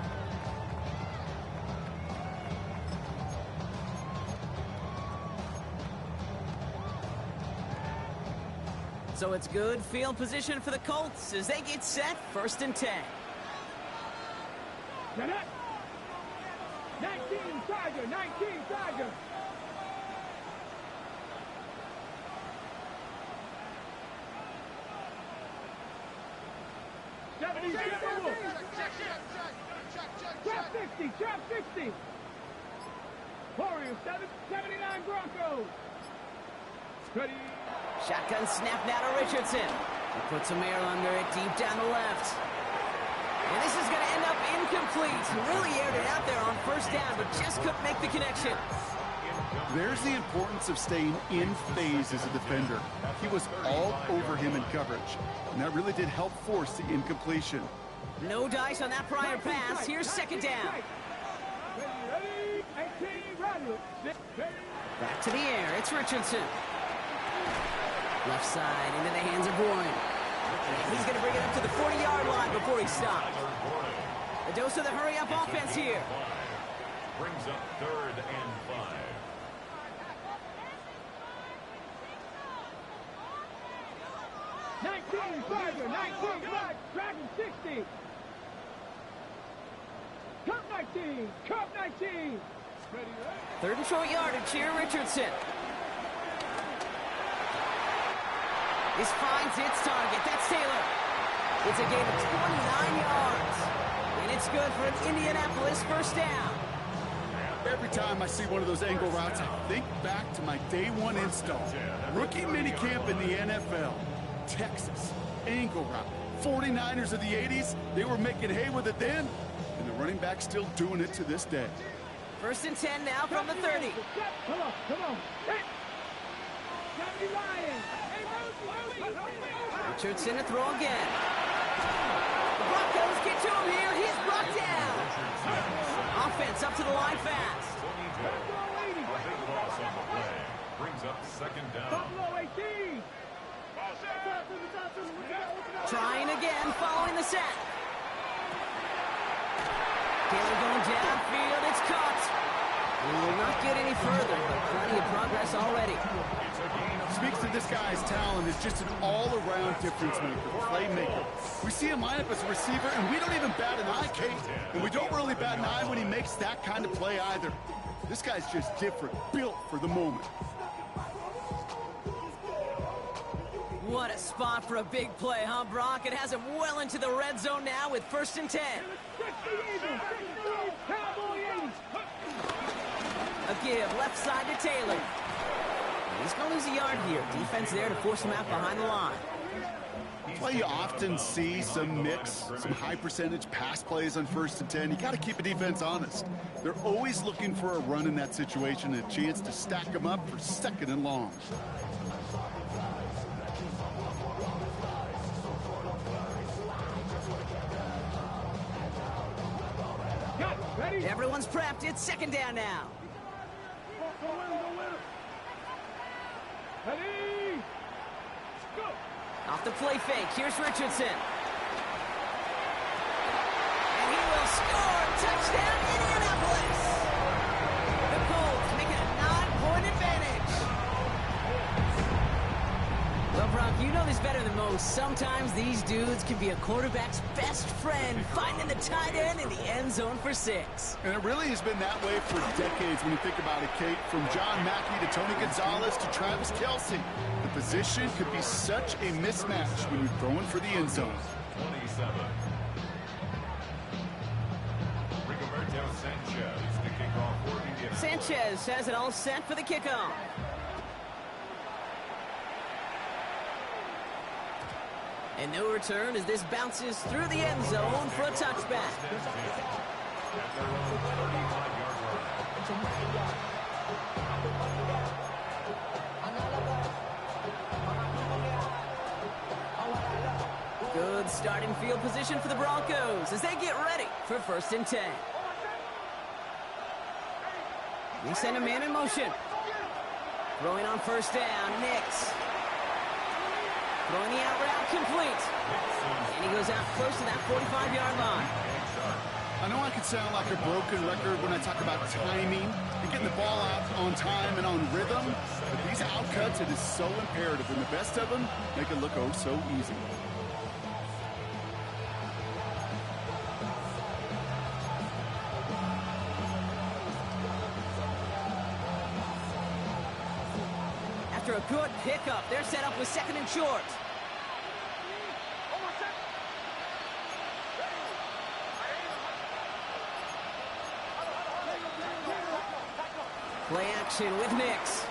So it's good field position for the Colts as they get set, first and 10. 19 Tiger, 19 Tiger. Trap 60. Warriors 79 Broncos. Ready. Shotgun snap now to Richardson. He puts some air under it deep down the left. And this is going to end up incomplete. He really aired it out there on first down, but just couldn't make the connection. There's the importance of staying in phase as a defender. He was all over him in coverage, and that really did help force the incompletion. No dice on that prior pass. Here's second down. Back to the air. It's Richardson. Left side into the hands of Bourne. He's going to bring it up to the 40-yard line before he stops. A dose of the hurry-up offense here. Brings up 3rd and 5. Dragon 60. Cup 19. Cup 19. Third and short yardage here, Richardson. This finds its target. That's Taylor. It's a gain of 29 yards. And it's good for an Indianapolis first down. Every time I see one of those angle routes, I think back to my day one install. Rookie minicamp in the NFL. Texas, angle route. 49ers of the 80s, they were making hay with it then, and the running back's still doing it to this day. First and 10 now from the 30. Come on. Richardson to throw again. The Broncos get to him here. He's brought down. Offense up to the line fast. A big loss on the play. Brings up 2nd down. Buffalo 18. Trying again following the set. Taylor going downfield. It's caught. We will not get any further, but plenty of progress already. Speaks to this guy's talent as just an all-around difference maker, playmaker. We see him line up as a receiver, and we don't even bat an eye, Kate. And we don't really bat an eye when he makes that kind of play either. This guy's just different, built for the moment. What a spot for a big play, huh, Brock? It has him well into the red zone now with first and 10. A give left side to Taylor. He's going to lose a yard here. Defense there to force him out behind the line. That's why you often see some mix, some high percentage pass plays on 1st and 10. You got to keep a defense honest. They're always looking for a run in that situation, a chance to stack them up for 2nd and long. Everyone's prepped. It's 2nd down now. Ready? Go! Off the play fake. Here's Richardson. And he will score. Touchdown, Indianapolis. The Colts make it a 9-point advantage. Well, Brock, you know this better than most. Sometimes these dudes can be a quarterback's best friend, finding the tight end in the end zone for 6. And it really has been that way for decades when you think about it, Kate. From John Mackey to Tony Gonzalez to Travis Kelce. The position could be such a mismatch when you're throwing for the end zone. 27. Rigoberto Sanchez to kick off for Indianapolis. Sanchez has it all set for the kickoff. And no return as this bounces through the end zone for a touchback. At their own 35-yard line. Good starting field position for the Broncos as they get ready for 1st and 10. They send a man in motion. Throwing on 1st down, Nix. Throwing the out route complete. And he goes out close to that 45-yard line. I know I could sound like a broken record when I talk about timing and getting the ball out on time and on rhythm, but these outcuts, it is so imperative, and the best of them make it look oh so easy. After a good pickup, they're set up with 2nd and short. Play action with Nix.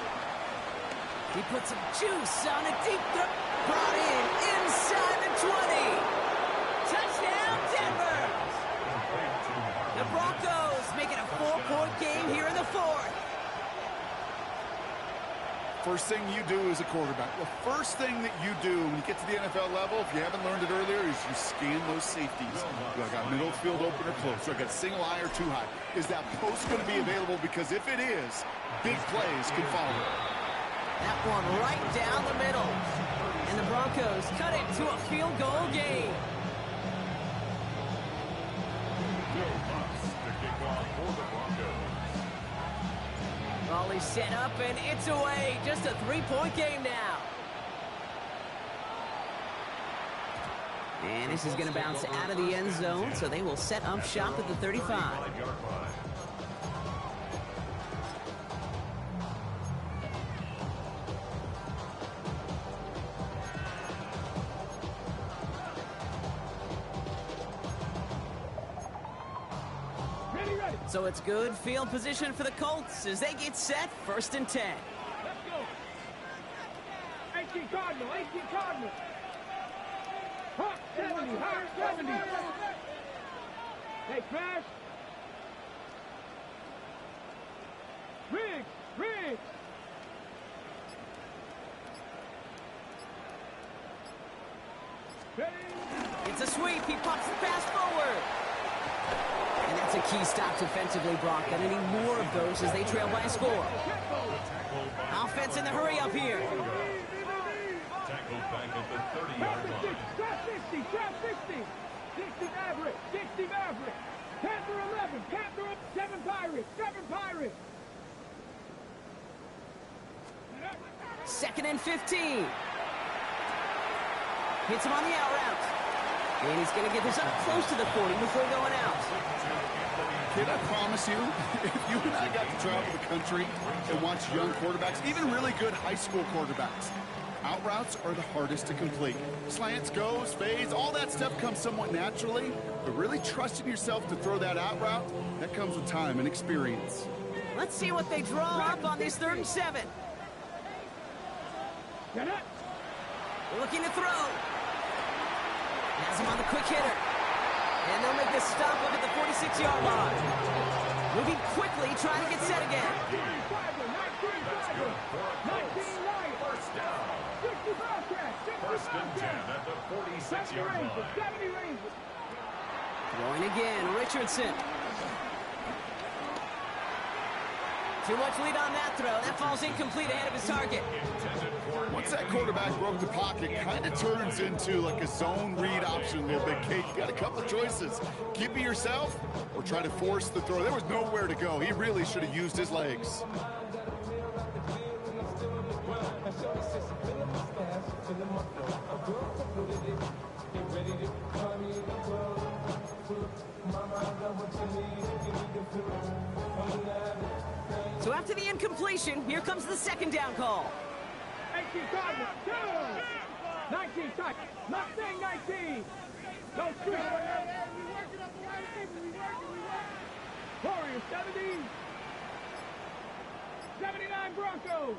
He puts some juice on a deep throw. Brought in inside the 20. Touchdown, Denver. The Broncos make it a 4-point game here in the 4th. First thing you do as a quarterback, the first thing that you do when you get to the NFL level, if you haven't learned it earlier, is you scan those safeties. Do I got middle field open or close? Do I got single high or too high? Is that post going to be available? Because if it is, big plays can follow. That one right down the middle. And the Broncos cut it to a field goal game. Joe Bucks to kick off for the Broncos. Ball is set up, and it's away. Just a 3-point game now. And this is going to bounce out of the end zone, so they will set up shop at the 35. 35-yard line. So it's good field position for the Colts as they get set 1st and 10. Let's go. 18 Cardinal, 18 Cardinal. Hot 70, hot 70. Hey, Crash. Riggs. Ready? It's a sweep. He pops the pass forward. And that's a key stop defensively, Brock. Gonna need more of those as they trail by a score. Offense in the hurry up here. Tackled back at the 30-yard line. Trap 60, trap 60. 60 Maverick, 60 Maverick. Panther 11, Panther 7 Pirates, 7 Pirates. 2nd and 15. Hits him on the out route. And he's going to get this up close to the 40 before going out. Kid, I promise you, if you and I got to travel the country and watch young quarterbacks, even really good high school quarterbacks, out routes are the hardest to complete. Slants, goes, fades, all that stuff comes somewhat naturally, but really trusting yourself to throw that out route, that comes with time and experience. Let's see what they draw up on this 3rd and 7. Get it. Looking to throw. Has him on the quick hitter. And they'll make the stop up at the 46-yard line. Moving quickly, trying to get set again. First down. First and 10 at the 46-yard line. Throwing again, Richardson. Too much lead on that throw. That falls incomplete ahead of his target. Once that quarterback broke the pocket, kind of turns into like a zone read option a little bit, Kate. You got a couple of choices. Keep it yourself or try to force the throw. There was nowhere to go. He really should have used his legs. So after the incompletion, here comes the second down call. 18 Cardinals, 19 touch. Not saying 19. No strip. Warriors 70. 79 Broncos.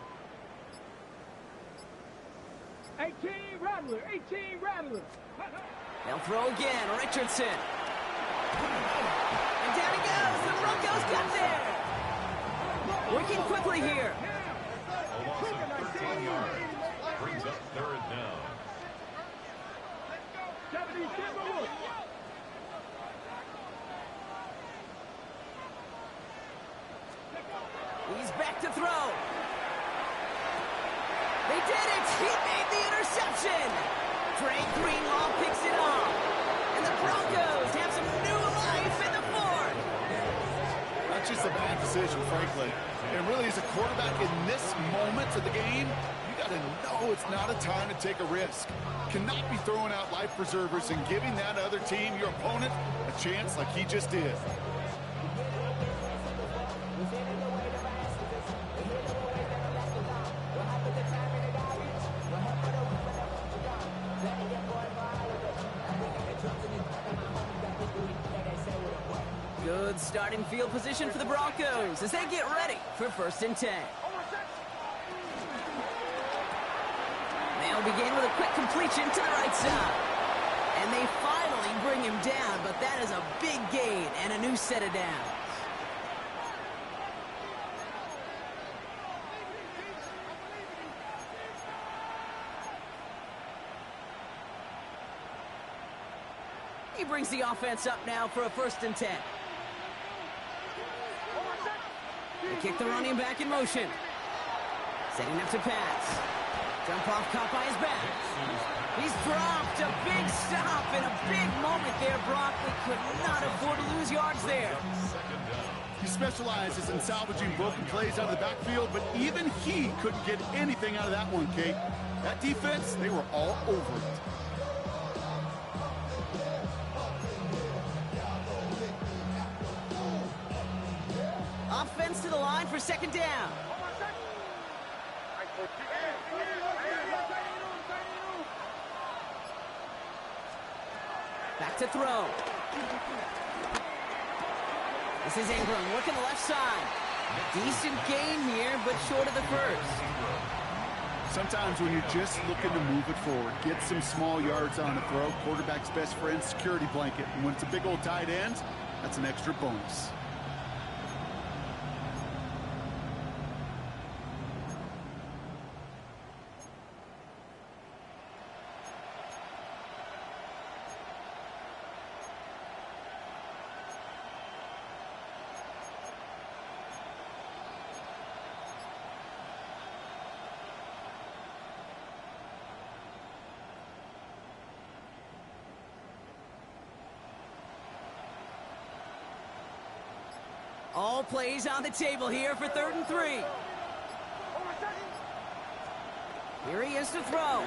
18 Rattler. 18 Rattler. They'll throw again, Richardson. And down he goes. The Broncos got there. Working quickly here. A loss of 13 yards. Brings up third down. 70 Timberwolves. He's back to throw. They did it. He made the interception. Trey Greenlaw picks it off. And the Broncos have some new life in the fourth. That's just a bad decision, frankly. And really, as a quarterback in this moment of the game, you got to know it's not a time to take a risk. Cannot be throwing out life preservers and giving that other team, your opponent, a chance like he just did. Good starting field position for the Broncos as they get ready for first and 10. They'll begin with a quick completion to the right side. And they finally bring him down, but that is a big gain and a new set of downs. He brings the offense up now for a first and 10. They kick the running back in motion. Setting up to pass. Jump off caught by his back. He's dropped. A big stop and a big moment there. Broccoli could not afford to lose yards there. He specializes in salvaging broken plays out of the backfield, but even he couldn't get anything out of that one, Kate. That defense, they were all over it. Offense to the line for second down. Back to throw. This is Ingram working the left side. Decent gain here, but short of the first. Sometimes when you're just looking to move it forward, get some small yards on the throw, quarterback's best friend, security blanket. And when it's a big old tight end, that's an extra bonus. All plays on the table here for 3rd and 3. Here he is to throw.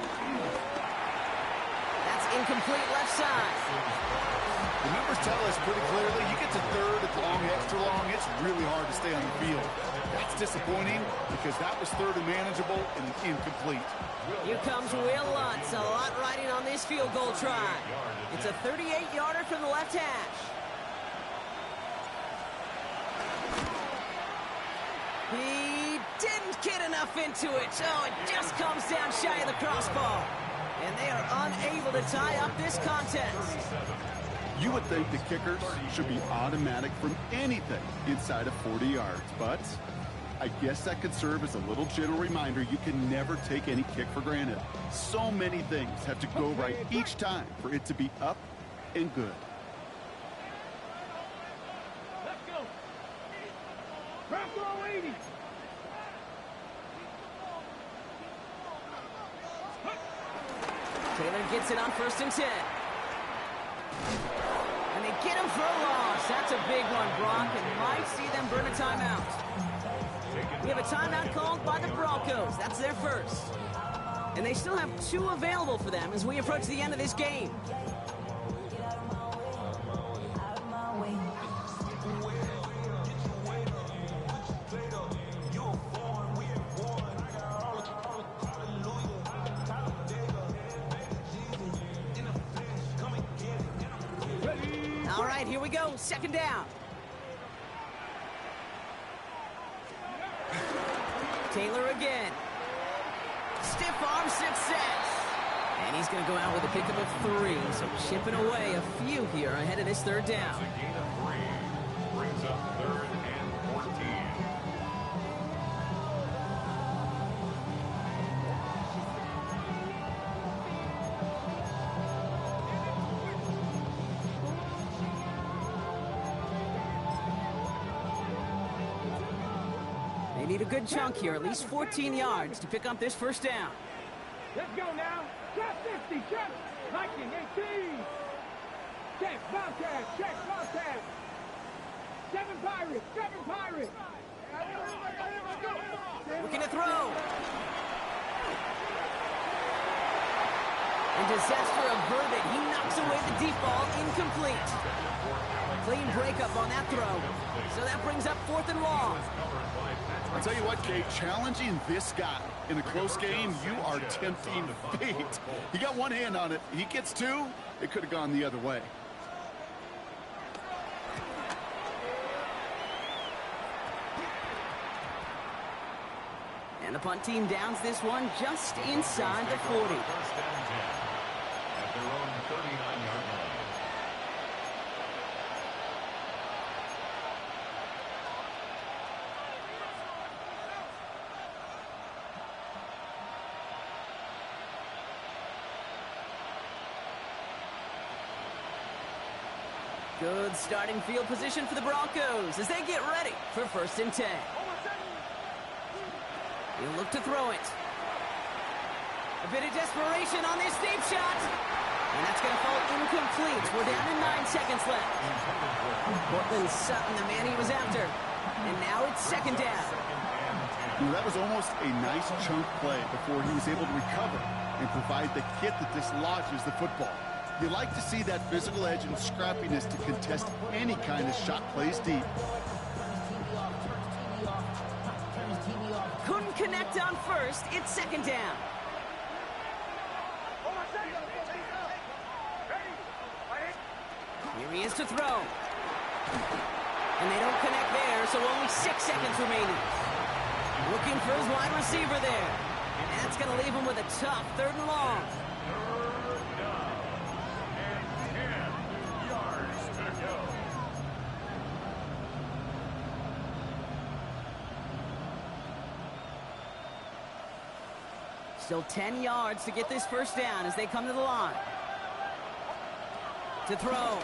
That's incomplete left side. The numbers tell us pretty clearly, you get to third, it's long, extra long, it's really hard to stay on the field. That's disappointing because that was third and manageable and incomplete. Here comes Will Lutz. A lot riding on this field goal try. It's a 38-yarder from the left hash. He didn't get enough into it. Oh, it just comes down shy of the crossbar. And they are unable to tie up this contest. You would think the kickers should be automatic from anything inside of 40 yards, but I guess that could serve as a little gentle reminder you can never take any kick for granted. So many things have to go right each time for it to be up and good. Let's go. Drop throw 80. Taylor gets it on 1st and 10. And they get him for a loss. That's a big one, Brock, and might see them burn a timeout. We have a timeout called by the Broncos. That's their first. And they still have 2 available for them as we approach the end of this game. All right, here we go. 2nd down. Taylor again. Stiff arm success. And he's going to go out with a pickup of 3. So chipping away a few here ahead of this 3rd down. A gain of 3 brings up 3rd and 14. They need a good chunk here, at least 14 yards to pick up this 1st down. Let's go now. Check 50. Check. Viking 18. Check. Bobcat. Check. Bobcat. 7 Pirates. 7 Pirates. Looking to throw. And disaster averted. He knocks away the deep ball, incomplete. Clean breakup on that throw. So that brings up 4th and long. I'll tell you what, Kate, challenging this guy in a close game, you are tempting fate. He got 1 hand on it. He gets 2. It could have gone the other way. And the punt team downs this one just inside the 40. 1st and 10 at their own 39-yard line. Good starting field position for the Broncos as they get ready for 1st and 10. He'll look to throw it. A bit of desperation on this deep shot. And that's going to fall incomplete. We're down to 9 seconds left. Portland Sutton, the man he was after. And now it's 2nd down. That was almost a nice chunk play before he was able to recover and provide the hit that dislodges the football. You like to see that physical edge and scrappiness to contest any kind of shot plays deep. Couldn't connect on 1st. It's 2nd down. Here he is to throw. And they don't connect there, so only 6 seconds remaining. Looking for his wide receiver there. And that's going to leave him with a tough 3rd and long. Still 10 yards to get this 1st down as they come to the line. To throw.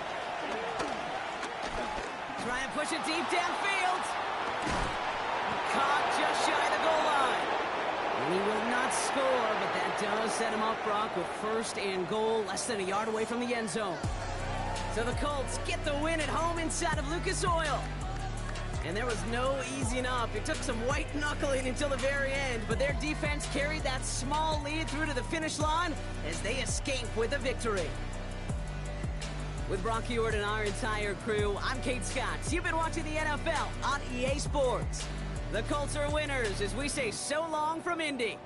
Trying to push it deep downfield. Caught just shy of the goal line. And he will not score, but that does set him up, Brock, with 1st and goal, less than a yard away from the end zone. So the Colts get the win at home inside of Lucas Oil. And there was no easing up. It took some white knuckling until the very end, but their defense carried that small lead through to the finish line as they escape with a victory. With Brock Heward and our entire crew, I'm Kate Scott. You've been watching the NFL on EA Sports. The Colts are winners as we say so long from Indy.